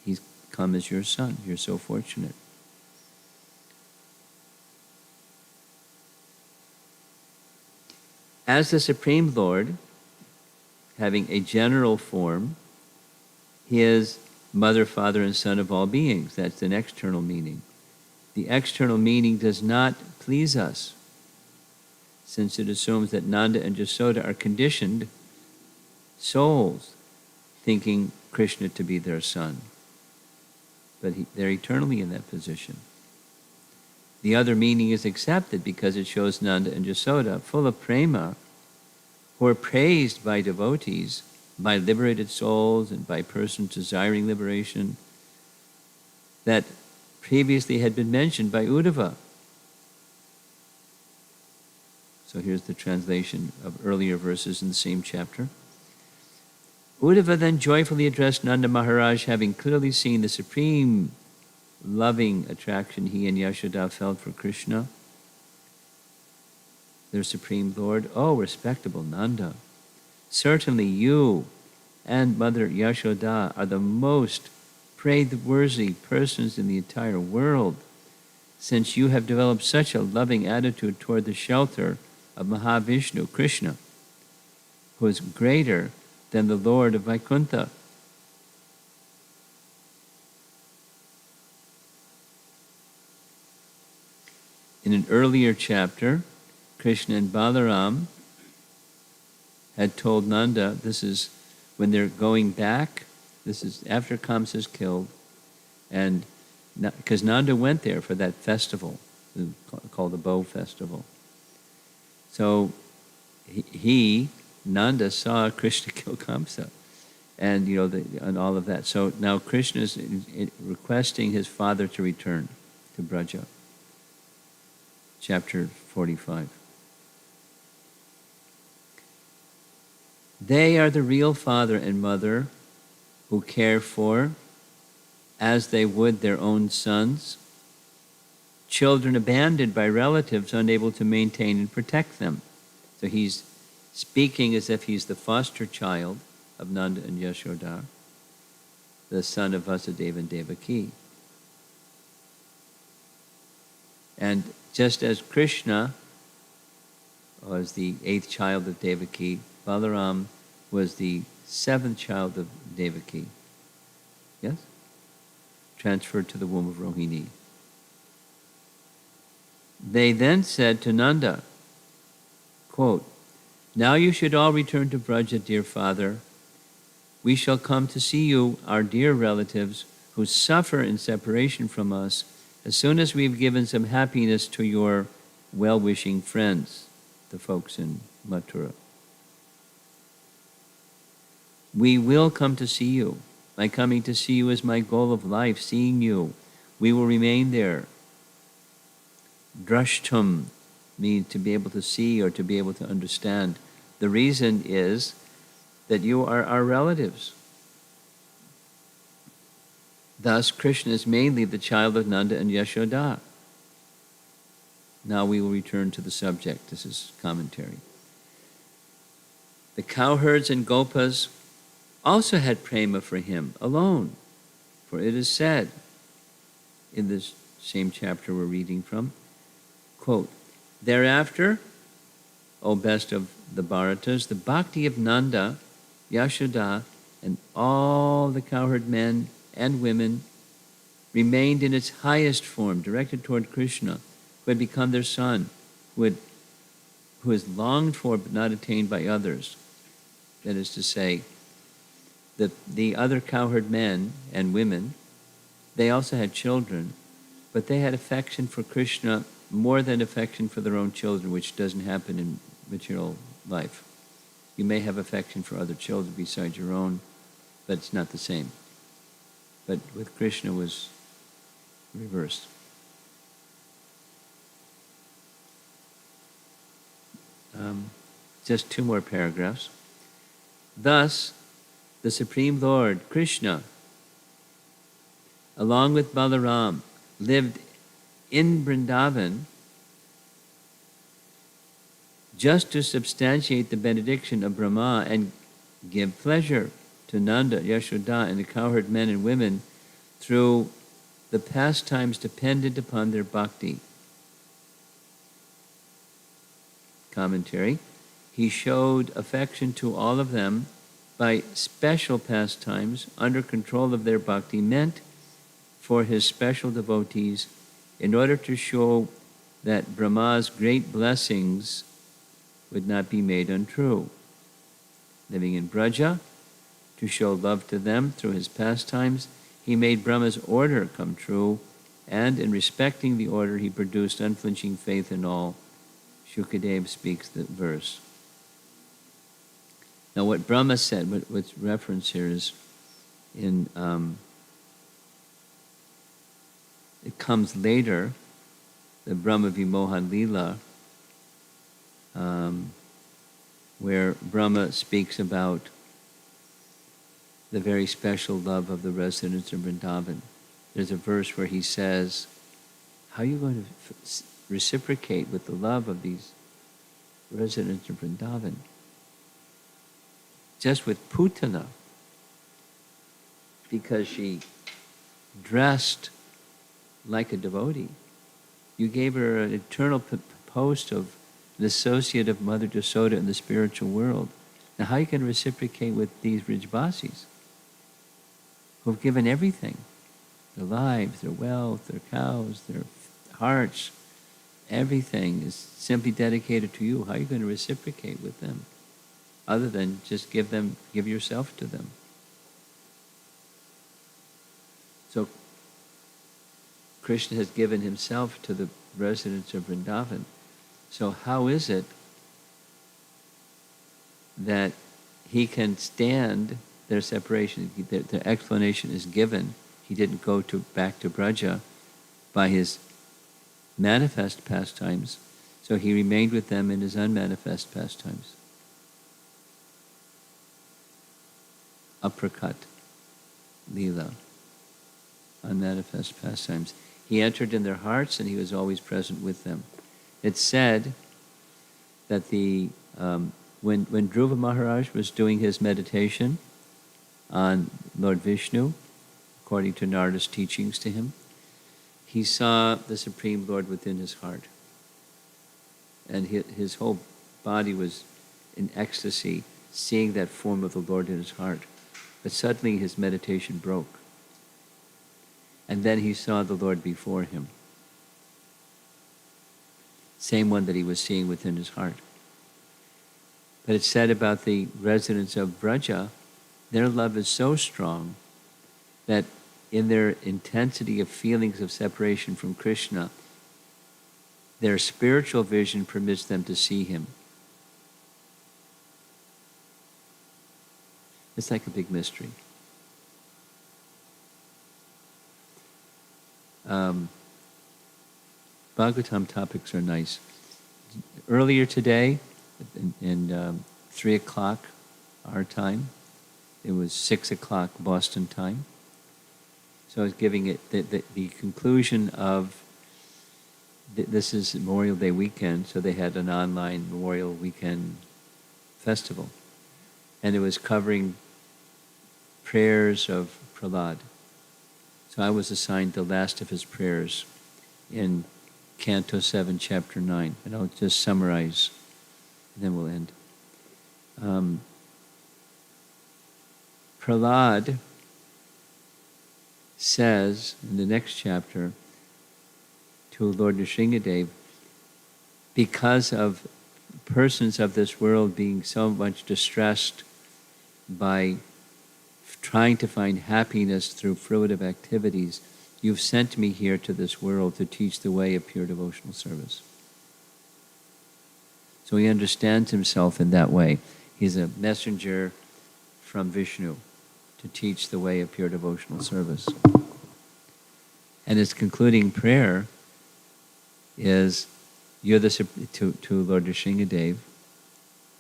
He's come as your son. You're so fortunate. As the Supreme Lord, having a general form, he is mother, father, and son of all beings. That's an external meaning. The external meaning does not please us, since it assumes that Nanda and Yasoda are conditioned souls, thinking Krishna to be their son. But they're eternally in that position. The other meaning is accepted because it shows Nanda and Yasoda, full of prema, who are praised by devotees, by liberated souls, and by persons desiring liberation, that previously had been mentioned by Uddhava. So here's the translation of earlier verses in the same chapter. Uddhava then joyfully addressed Nanda Maharaj, having clearly seen the supreme loving attraction he and Yashoda felt for Krishna, their Supreme Lord. Oh, respectable Nanda, certainly you and Mother Yashoda are the most praiseworthy persons in the entire world, since you have developed such a loving attitude toward the shelter of Mahavishnu, Krishna, who is greater than the Lord of Vaikuntha. In an earlier chapter, Krishna and Balaram had told Nanda, this is when they're going back, this is after Kamsa is killed, and because Nanda went there for that festival, called the Bow Festival. So Nanda saw Krishna kill Kamsa, and and all of that. So now Krishna is requesting his father to return to Braja. Chapter 45. They are the real father and mother who care for, as they would their own sons, children abandoned by relatives unable to maintain and protect them. So he's speaking as if he's the foster child of Nanda and Yashoda, the son of Vasudeva and Devaki. And just as Krishna was the 8th child of Devaki, Balaram was the 7th child of Devaki. Yes? Transferred to the womb of Rohini. They then said to Nanda, quote, "Now you should all return to Braja, dear father. We shall come to see you, our dear relatives, who suffer in separation from us, as soon as we've given some happiness to your well-wishing friends," the folks in Mathura. "We will come to see you. My coming to see you is my goal of life, seeing you. We will remain there." Drashtum means to be able to see or to be able to understand. The reason is that you are our relatives. Thus, Krishna is mainly the child of Nanda and Yashoda. Now we will return to the subject. This is commentary. The cowherds and gopas also had prema for him alone. For it is said, in this same chapter we're reading from, quote, "Thereafter, O best of the Bharatas, the bhakti of Nanda, Yashoda, and all the cowherd men and women remained in its highest form, directed toward Krishna, who had become their son, who is longed for but not attained by others." That is to say, the other cowherd men and women, they also had children, but they had affection for Krishna more than affection for their own children, which doesn't happen in material life. You may have affection for other children besides your own, but it's not the same. But with Krishna was reversed. Just 2 more paragraphs. Thus, the Supreme Lord, Krishna, along with Balaram, lived in Vrindavan just to substantiate the benediction of Brahma and give pleasure to Nanda, Yashoda, and the cowherd men and women through the pastimes dependent upon their bhakti. Commentary. He showed affection to all of them by special pastimes under control of their bhakti meant for his special devotees in order to show that Brahma's great blessings would not be made untrue. Living in Braja, to show love to them through his pastimes, he made Brahma's order come true, and in respecting the order, he produced unflinching faith in all. Shukadev speaks the verse. Now, what Brahma said, what's referenced here is in, it comes later, the Brahma Vimohan Lila, where Brahma speaks about the very special love of the residents of Vrindavan. There's a verse where he says, how are you going to reciprocate with the love of these residents of Vrindavan? Just with Putana, because she dressed like a devotee. You gave her an eternal post of an associate of Mother Yasoda in the spiritual world. Now how you can reciprocate with these Vrijvasis who have given everything, their lives, their wealth, their cows, their hearts, everything is simply dedicated to you. How are you going to reciprocate with them? Other than just give yourself to them. So Krishna has given himself to the residents of Vrindavan. So how is it that he can stand their separation? The explanation is given. He didn't go back to Braja by his manifest pastimes, so he remained with them in his unmanifest pastimes. Aprakat Leela, unmanifest pastimes. He entered in their hearts and he was always present with them. It's said that when Dhruva Maharaj was doing his meditation on Lord Vishnu, according to Narada's teachings to him, he saw the Supreme Lord within his heart. And his whole body was in ecstasy, seeing that form of the Lord in his heart. But suddenly his meditation broke. And then he saw the Lord before him. Same one that he was seeing within his heart. But it's said about the residents of Braja, their love is so strong that in their intensity of feelings of separation from Krishna, their spiritual vision permits them to see him. It's like a big mystery. Bhagavatam topics are nice. Earlier today, in 3 o'clock our time, it was 6 o'clock Boston time. So I was giving it the conclusion of, this is Memorial Day weekend, so they had an online Memorial Weekend festival. And it was covering prayers of Prahlad. So I was assigned the last of his prayers in Canto 7, Chapter 9. And I'll just summarize, and then we'll end. Prahlad says in the next chapter to Lord Nrsingadev, because of persons of this world being so much distressed by trying to find happiness through fruitive activities, you've sent me here to this world to teach the way of pure devotional service. So he understands himself in that way. He's a messenger from Vishnu to teach the way of pure devotional service. And his concluding prayer is, you're to Lord Nrsingadev,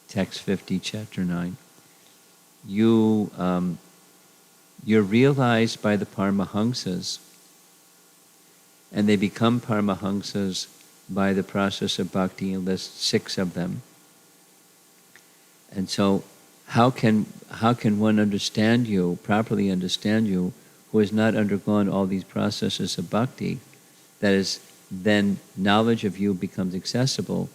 text 50, chapter 9. You're realized by the Paramahamsas, and they become Paramahamsas by the process of bhakti, and list 6 of them. And so how can one understand you, properly understand you, who has not undergone all these processes of bhakti? That is, then knowledge of you becomes accessible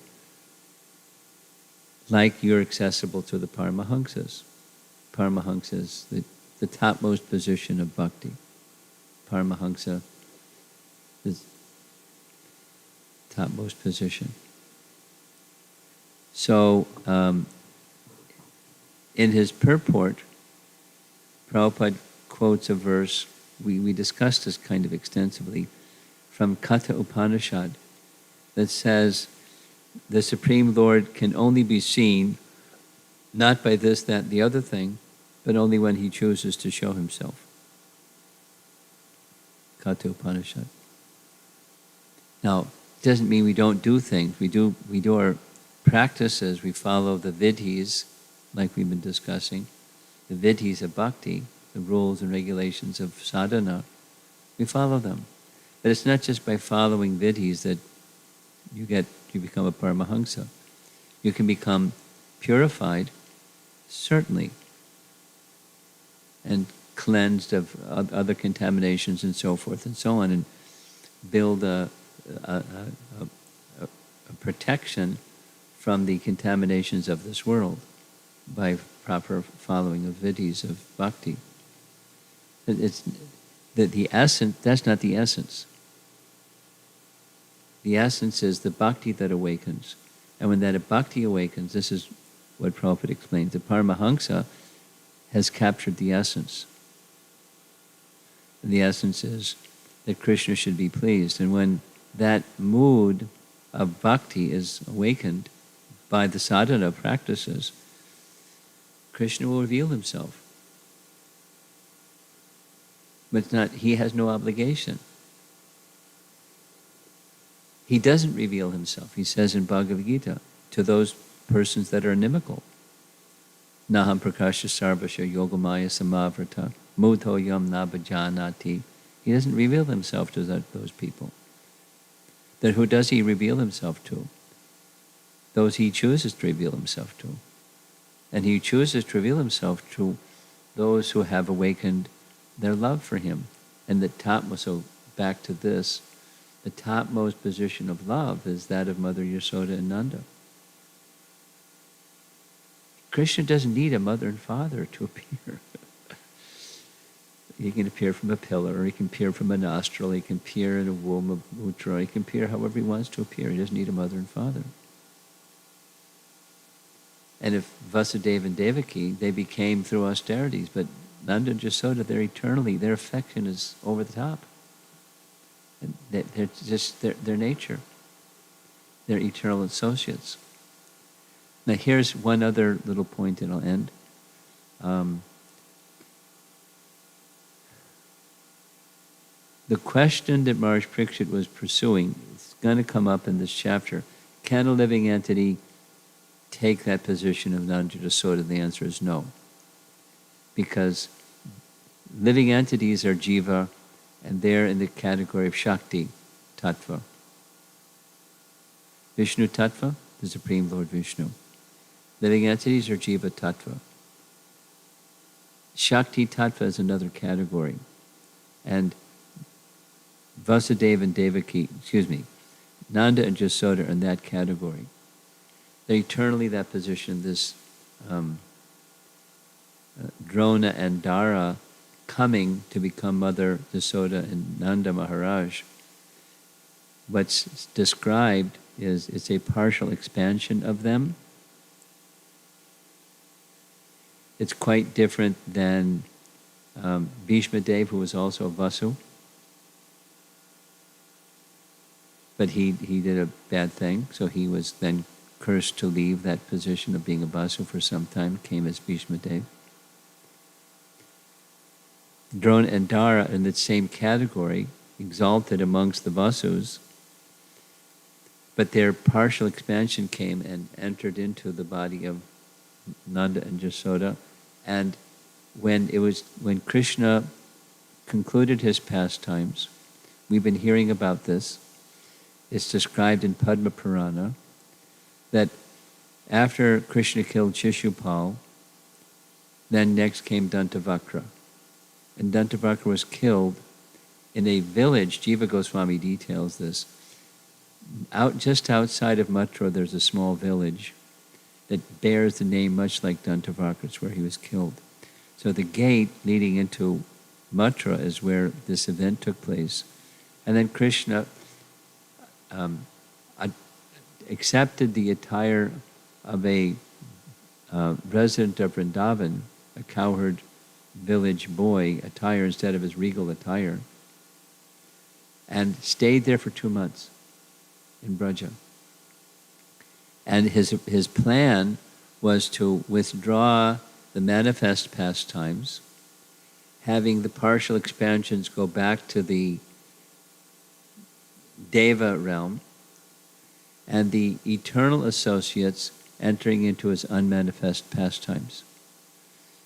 like you're accessible to the Paramahamsas. Paramahamsas, the topmost position of bhakti. Paramahamsa is topmost position. So, in his purport, Prabhupada quotes a verse, we discussed this kind of extensively, from Katha Upanishad, that says, the Supreme Lord can only be seen not by this, that, the other thing, but only when he chooses to show himself. Katha Upanishad. Now, it doesn't mean we don't do things. We do our practices. We follow the vidhis, like we've been discussing, the vidhis of bhakti, the rules and regulations of sadhana. We follow them. But it's not just by following vidhis that you become a Paramahamsa. You can become purified, certainly, and cleansed of other contaminations and so forth and so on, and build a protection from the contaminations of this world by proper following of vidhis of bhakti. It's the essence. That's not the essence. The essence is the bhakti that awakens. And when that bhakti awakens, this is what Prabhupada explains, the Paramahamsa has captured the essence. And the essence is that Krishna should be pleased. And when that mood of bhakti is awakened by the sadhana practices, Krishna will reveal himself. But it's not, he has no obligation. He doesn't reveal himself. He says in Bhagavad Gita, to those persons that are inimical. Naham prakasha sarvasya yogamaya samavrata mudho yam nabhajanati. He doesn't reveal himself to those people. Then who does he reveal himself to? Those he chooses to reveal himself to. And he chooses to reveal himself to those who have awakened their love for him. And the topmost, so back to this, the topmost position of love is that of Mother Yasoda and Nanda. Krishna doesn't need a mother and father to appear. He can appear from a pillar, or he can appear from a nostril, he can appear in a womb of Mutra, he can appear however he wants to appear. He doesn't need a mother and father. And if Vasudeva and Devaki, they became through austerities, but Nanda and Yasoda, they're eternally, their affection is over the top. And they're just their nature. They're eternal associates. Now here's one other little point and I'll end. The question that Maharaj Parikshit was pursuing is going to come up in this chapter. Can a living entity take that position of Nanda Yasoda? The answer is no. Because living entities are jiva, and they're in the category of Shakti, Tattva. Vishnu Tattva, the Supreme Lord Vishnu. Living entities are Jiva Tattva. Shakti Tattva is another category. And Vasudeva and Devaki, Nanda and Yasoda are in that category. They're eternally that position, this Drona and Dara coming to become Mother Yasoda and Nanda Maharaj. What's described is it's a partial expansion of them. It's quite different than Bhishma Dev, who was also a Vasu. But he did a bad thing, so he was then cursed to leave that position of being a Vasu for some time, came as Bhishma Dev. Drona and Dara in the same category, exalted amongst the Vasus, but their partial expansion came and entered into the body of Nanda and Yasoda. And when Krishna concluded his pastimes, we've been hearing about this, it's described in Padma Purana, that after Krishna killed Shishupal, then next came Dantavakra. And Dantavakra was killed in a village, Jiva Goswami details this, just outside of Mathura there's a small village that bears the name much like Dantavakra. It's where he was killed. So the gate leading into Mathura is where this event took place. And then Krishna accepted the attire of a resident of Vrindavan, a cowherd village boy attire instead of his regal attire, and stayed there for 2 months in Braja. And his plan was to withdraw the manifest pastimes, having the partial expansions go back to the Deva realm, and the eternal associates entering into his unmanifest pastimes.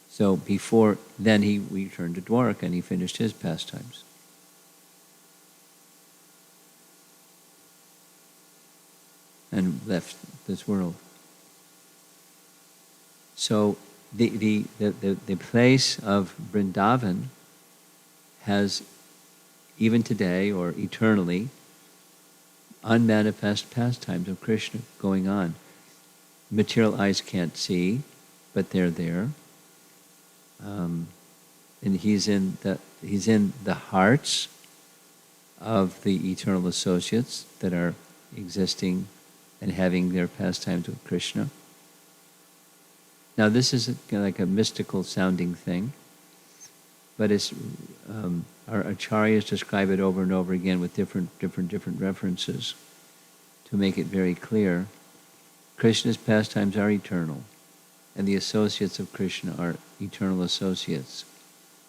So before then he returned to Dwarka and he finished his pastimes. And left this world. So the place of Vrindavan has, even today or eternally, unmanifest pastimes of Krishna going on. Material eyes can't see, but they're there. And he's in the hearts of the eternal associates that are existing and having their pastimes with Krishna. Now this is like a mystical sounding thing, but it's our acharyas describe it over and over again with different references to make it very clear. Krishna's pastimes are eternal, and the associates of Krishna are eternal associates,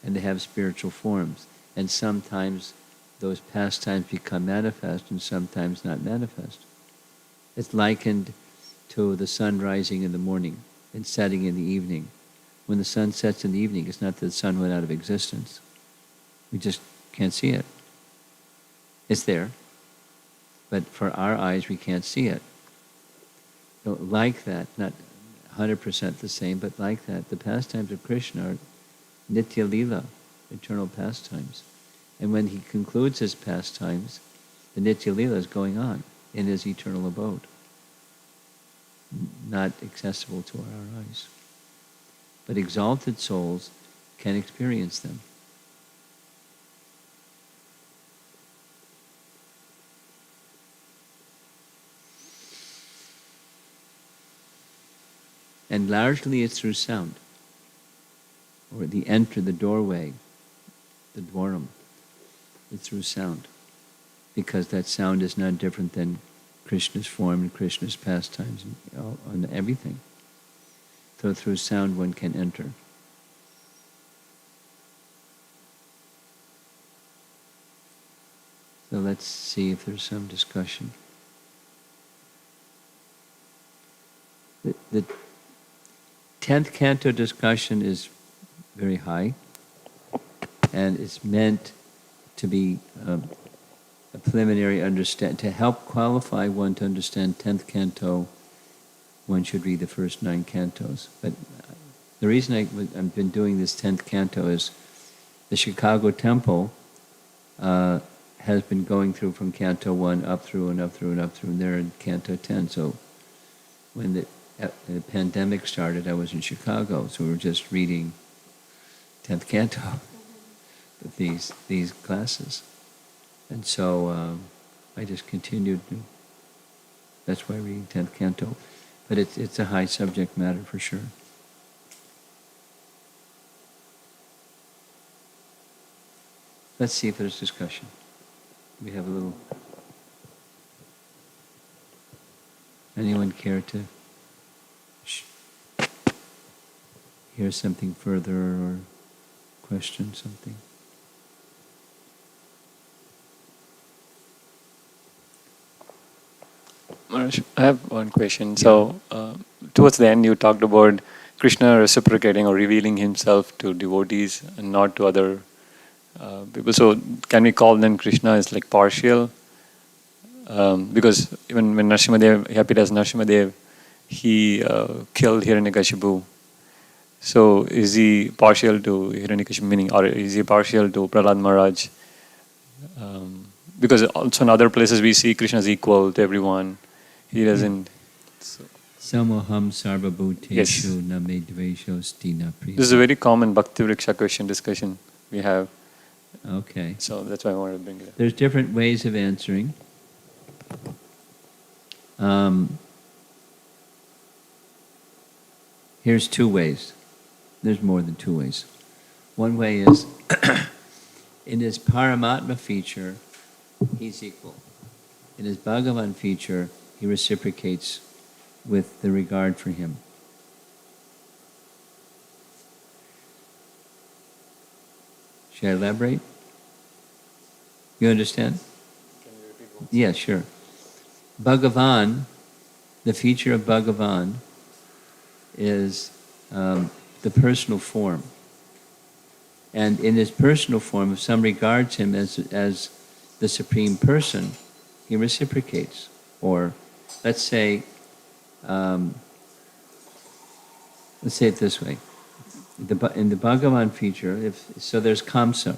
and they have spiritual forms. And sometimes those pastimes become manifest and sometimes not manifest. It's likened to the sun rising in the morning and setting in the evening. when the sun sets in the evening, it's not that the sun went out of existence. We just can't see it. It's there, but for our eyes, we can't see it. So like that, not 100% the same, but like that, the pastimes of Krishna are Nitya Lila, eternal pastimes. And when he concludes his pastimes, the Nitya Lila is going on in his eternal abode, not accessible to our eyes. But exalted souls can experience them. And largely it's through sound, or the doorway, the dwaram. It's through sound, because that sound is not different than Krishna's form and Krishna's pastimes and everything. So through sound one can enter. So let's see if there's some discussion. The 10th canto discussion is very high, and it's meant to be a preliminary to help qualify one to understand 10th canto. One should read the first 9 cantos. But the reason I've been doing this 10th canto is the Chicago Temple has been going through from canto 1 up through and up through and up through, and they're in canto 10. So when the pandemic started, I was in Chicago, so we were just reading 10th canto with these classes. And so I just continued. That's why I read 10th canto. But it's a high subject matter for sure. Let's see if there's discussion. We have a little... Anyone care to hear something further or question something? Maharaj, I have one question. Yeah. So, towards the end, you talked about Krishna reciprocating or revealing himself to devotees and not to other people. So, can we call then Krishna as like partial? Because even when Nrsimhadev, happy as Nrsimhadev, he killed Hiranyakashipu. So, is he partial to Hiranyakashipu, meaning, or is he partial to Prahlad Maharaj? Because also in other places we see Krishna is equal to everyone. He doesn't. Samoham sarvabhuteshu name dvesho stina priya. This is a very common Bhakti Vriksha question discussion we have. Okay. So that's why I wanted to bring it up. There's different ways of answering. Here's 2 ways. There's more than 2 ways. One way is, in his Paramatma feature, he's equal. In his Bhagavan feature, he reciprocates with the regard for him. Should I elaborate? You understand? Can you repeat once? Yeah, sure. Bhagavan, the feature of Bhagavan is the personal form. And in his personal form, if some regards him as the Supreme Person, he reciprocates. Or let's say it this way. In the Bhagavan feature, so there's Kamsa.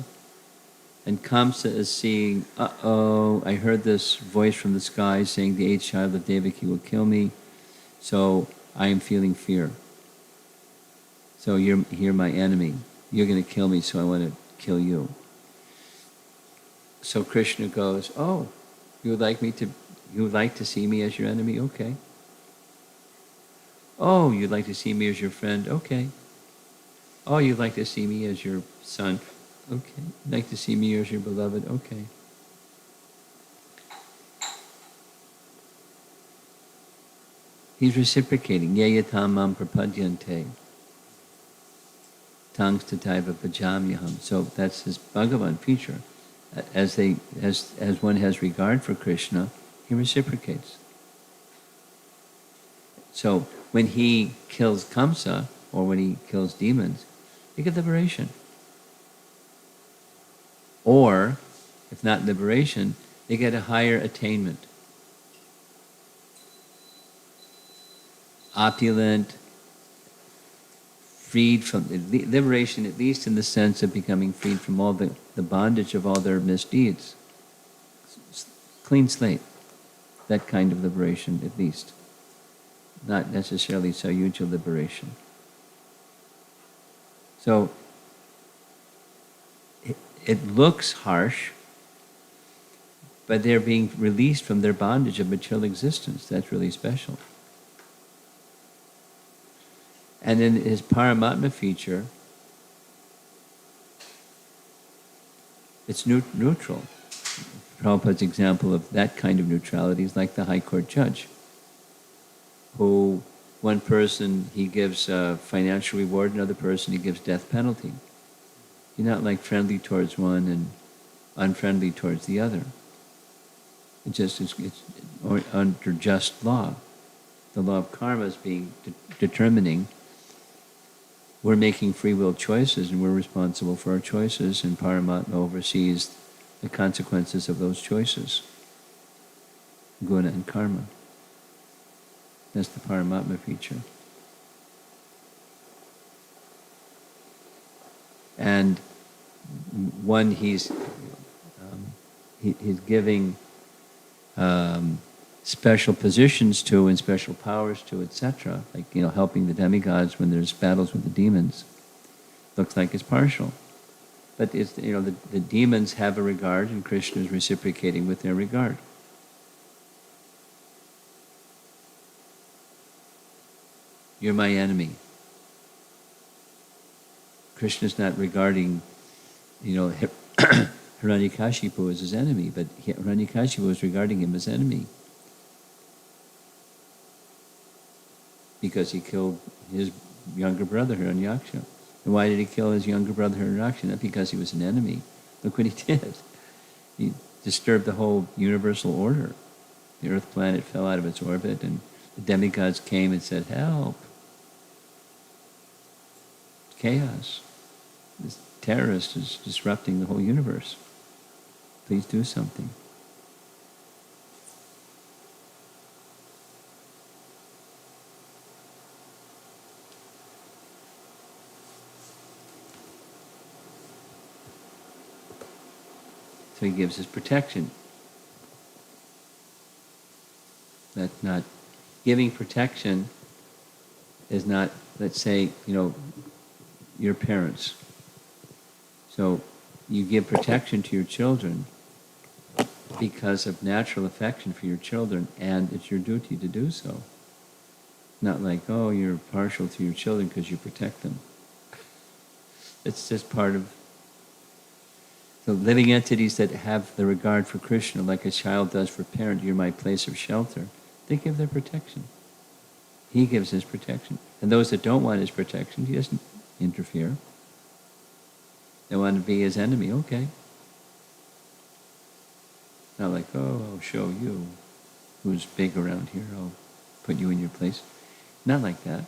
And Kamsa is seeing, I heard this voice from the sky saying the 8th child of Devaki will kill me, so I am feeling fear. So you're my enemy. You're going to kill me, so I want to kill you. So Krishna goes, oh, you would like to see me as your enemy? Okay. Oh, you'd like to see me as your friend? Okay. Oh, you'd like to see me as your son? Okay. You'd like to see me as your beloved? Okay. He's reciprocating. Yayatam mam prapadyante. Tangs tataiva bhajamyaham. So that's his Bhagavan feature. As one has regard for Krishna, he reciprocates. So when he kills Kamsa, or when he kills demons, they get liberation. Or, if not liberation, they get a higher attainment. Opulent, freed from liberation, at least in the sense of becoming freed from all the bondage of all their misdeeds. Clean slate. That kind of liberation, at least. Not necessarily Sayuja liberation. So, it looks harsh, but they're being released from their bondage of material existence. That's really special. And in his Paramatma feature, it's neutral. Prabhupada's example of that kind of neutrality is like the High Court judge, who one person he gives a financial reward, another person he gives death penalty. You're not like friendly towards one and unfriendly towards the other. It's under just law. The law of karma is being determining. We're making free will choices and we're responsible for our choices, and Paramatma oversees the consequences of those choices. Guna and karma. That's the Paramatma feature. And one he's giving special positions to and special powers to, etc. Like, helping the demigods when there's battles with the demons. Looks like it's partial. But it's, the demons have a regard and Krishna is reciprocating with their regard. You're my enemy. Krishna's not regarding, Hiranyakashipu as his enemy, but Hiranyakashipu is regarding him as enemy. Because he killed his younger brother, Hiranyaksha. And why did he kill his younger brother, Hiranyaksha? Not because he was an enemy. Look what he did. He disturbed the whole universal order. The earth planet fell out of its orbit, and the demigods came and said, help. Chaos. This terrorist is disrupting the whole universe. Please do something. So he gives his protection. That's not, giving protection is not, let's say, your parents. So you give protection to your children because of natural affection for your children, and it's your duty to do so. Not like, oh, you're partial to your children because you protect them. It's just part of the living entities that have the regard for Krishna, like a child does for a parent. You're my place of shelter. They give their protection. He gives his protection. And those that don't want his protection, he doesn't interfere. They want to be his enemy, okay. Not like, oh, I'll show you who's big around here. I'll put you in your place. Not like that.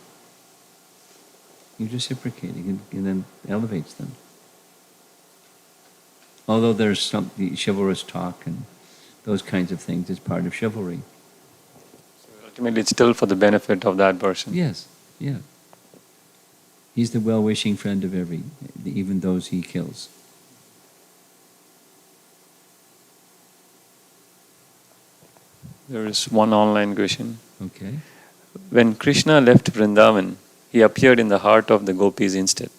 You're reciprocating, and then elevates them. Although there's some the chivalrous talk and those kinds of things, it's part of chivalry. So ultimately, it's still for the benefit of that person. Yes, yeah. He's the well-wishing friend of even those he kills. There is one online question. Okay. When Krishna left Vrindavan, he appeared in the heart of the gopis instead.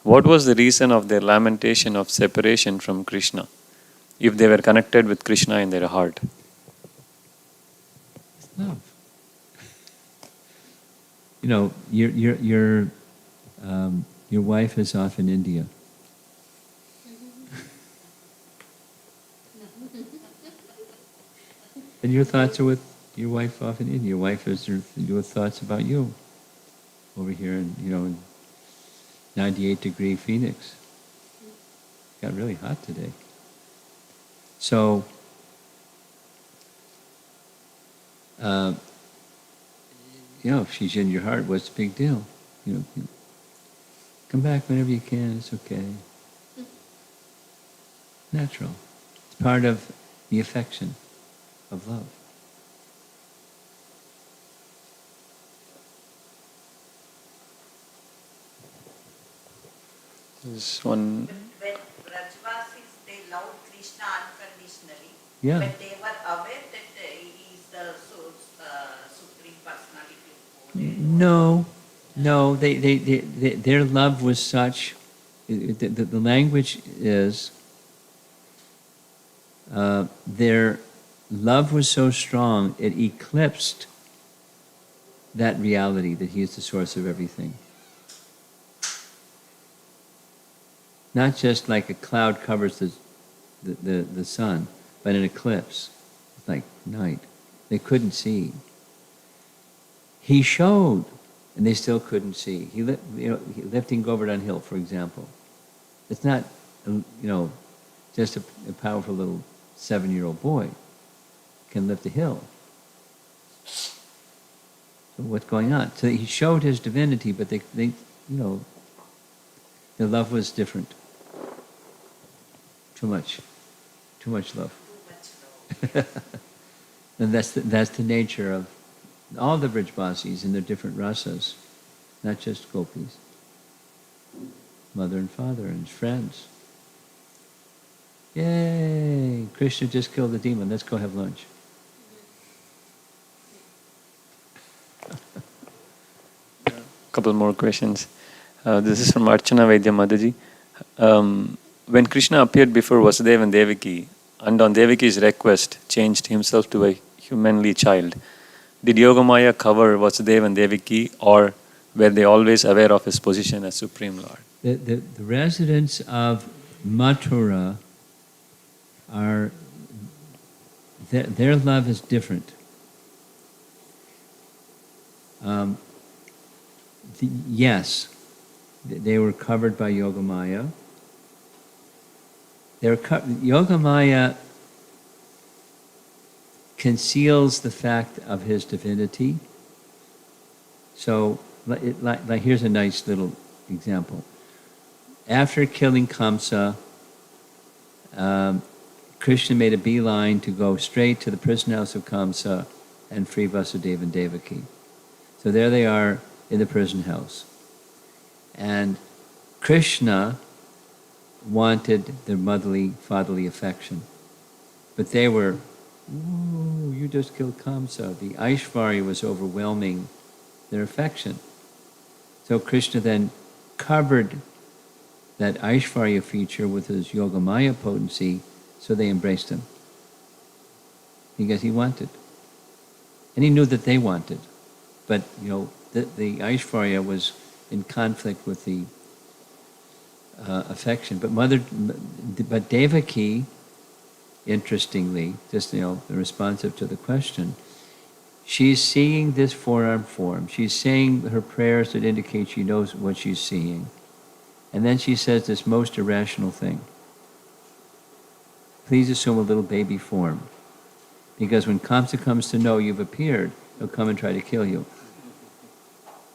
What was the reason of their lamentation of separation from Krishna, if they were connected with Krishna in their heart? It's love. Your wife is off in India. And your thoughts are with your wife off in India. Your wife has your thoughts about you over here in 98-degree Phoenix. Got really hot today. So, if she's in your heart, what's the big deal? Come back whenever you can, it's okay. Natural. It's part of the affection of love. There's one. When Brajvasis, they loved Krishna unconditionally, Yeah. but they were aware that he is the Supreme Personality of Godhead. No. Their love was such. The language is their love was so strong it eclipsed that reality that he is the source of everything. Not just like a cloud covers the sun, but an eclipse. It's like night. They couldn't see. He showed, and they still couldn't see. Lifting Govardhan Hill, for example. It's not, just a powerful little 7-year-old boy can lift a hill. So what's going on? So he showed his divinity, but they their love was different. Too much love. Too much love. And that's the nature of all the Brijbasis in their different rasas, not just gopis. Mother and father and friends. Yay! Krishna just killed the demon. Let's go have lunch. Couple more questions. This is from Archana Vaidya Madaji. When Krishna appeared before Vasudeva and Devaki, and on Devaki's request changed himself to a humanly child, did Yogamaya cover Vasudeva and Devaki, or were they always aware of his position as Supreme Lord? The residents of Mathura are, their love is different. Yes, they were covered by Yogamaya. Yogamaya conceals the fact of his divinity. So, like here's a nice little example. After killing Kamsa, Krishna made a beeline to go straight to the prison house of Kamsa and free Vasudeva and Devaki. So there they are in the prison house. And Krishna wanted their motherly, fatherly affection. But they were, ooh, you just killed Kamsa. The Aishvarya was overwhelming their affection. So Krishna then covered that Aishvarya feature with his Yogamaya potency, so they embraced him. Because he wanted. And he knew that they wanted. But, the Aishvarya was in conflict with the affection. But Devaki, interestingly, just, responsive to the question, she's seeing this forearm form. She's saying her prayers that indicate she knows what she's seeing. And then she says this most irrational thing. Please assume a little baby form. Because when Kamsa comes to know you've appeared, he'll come and try to kill you.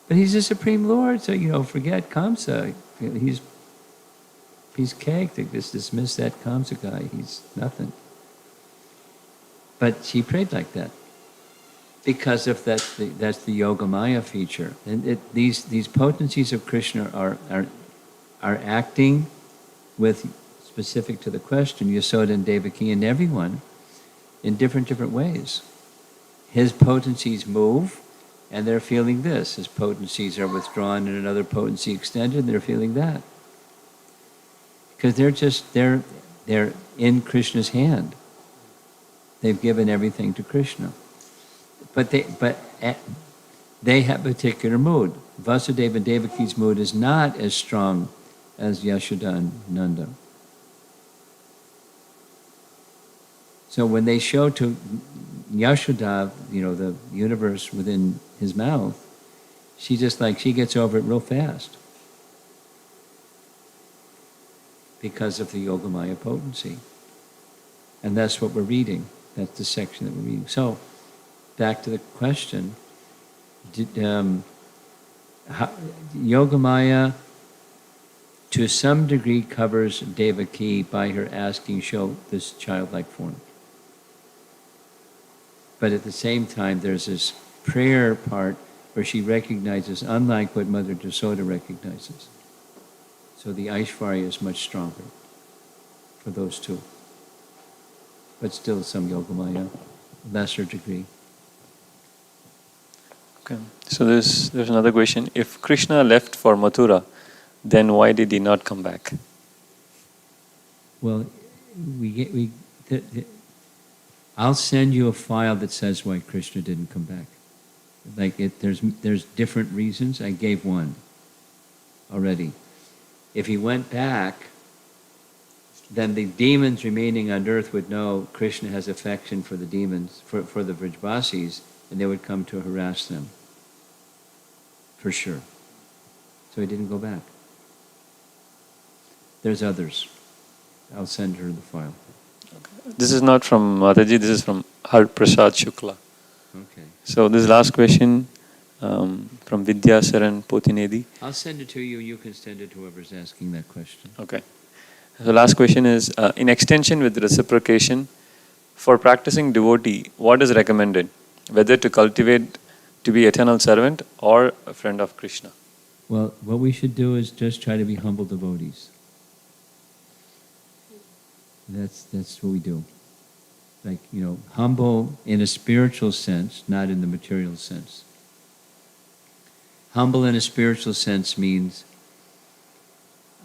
But he's the Supreme Lord, so, forget Kamsa. He's caked. Just dismiss that Kamsa guy. He's nothing. But she prayed like that. Because of that's the Yogamaya feature. And these potencies of Krishna are acting with, specific to the question, Yasoda and Devaki and everyone, in different ways. His potencies move, and they're feeling this. His potencies are withdrawn and another potency extended, and they're feeling that. Because they're in Krishna's hand. They've given everything to Krishna. But they have a particular mood. Vasudeva and Devaki's mood is not as strong as Yashoda and Nanda. So when they show to Yashoda, the universe within his mouth, she gets over it real fast. Because of the Yogamaya potency. And that's what we're reading. That's the section that we're reading. So, back to the question, Yogamaya to some degree covers Devaki by her asking, show this childlike form. But at the same time, there's this prayer part where she recognizes, unlike what Mother Jasoda recognizes. So the Aishvarya is much stronger for those two. But still some Yogamaya, lesser degree. Okay. So there's another question. If Krishna left for Mathura, then why did he not come back? Well, I'll send you a file that says why Krishna didn't come back. There's different reasons. I gave one already. If he went back, then the demons remaining on earth would know Krishna has affection for the demons, for the Vrajvasis, and they would come to harass them. For sure. So he didn't go back. There's others. I'll send her the file. Okay. This is not from Mataji, this is from HareKrishna Shukla. Okay. So this last question from Vidya Saran Potinedi. I'll send it to you. You can send it to whoever's asking that question. Okay. So last question is, in extension with reciprocation, for practicing devotee, what is recommended? Whether to cultivate to be eternal servant or a friend of Krishna? Well, what we should do is just try to be humble devotees. That's what we do. Like, humble in a spiritual sense, not in the material sense. Humble in a spiritual sense means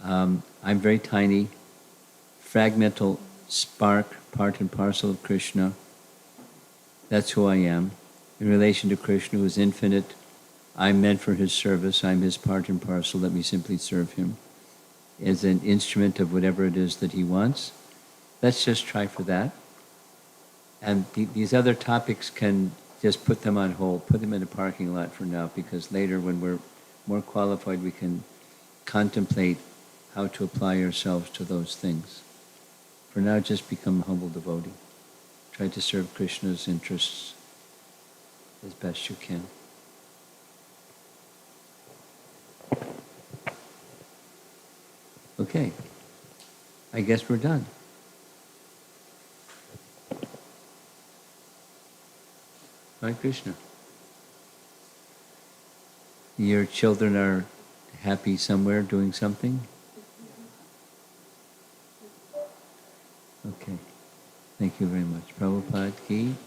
I'm very tiny, fragmental spark, part and parcel of Krishna. That's who I am. In relation to Krishna, who is infinite, I'm meant for his service. I'm his part and parcel. Let me simply serve him as an instrument of whatever it is that he wants. Let's just try for that. And these other topics can just put them on hold, put them in a parking lot for now, because later when we're more qualified, we can contemplate how to apply ourselves to those things. For now, just become a humble devotee. Try to serve Krishna's interests as best you can. Okay. I guess we're done. Hare Krishna. Your children are happy somewhere doing something? Okay. Thank you very much. Prabhupada ki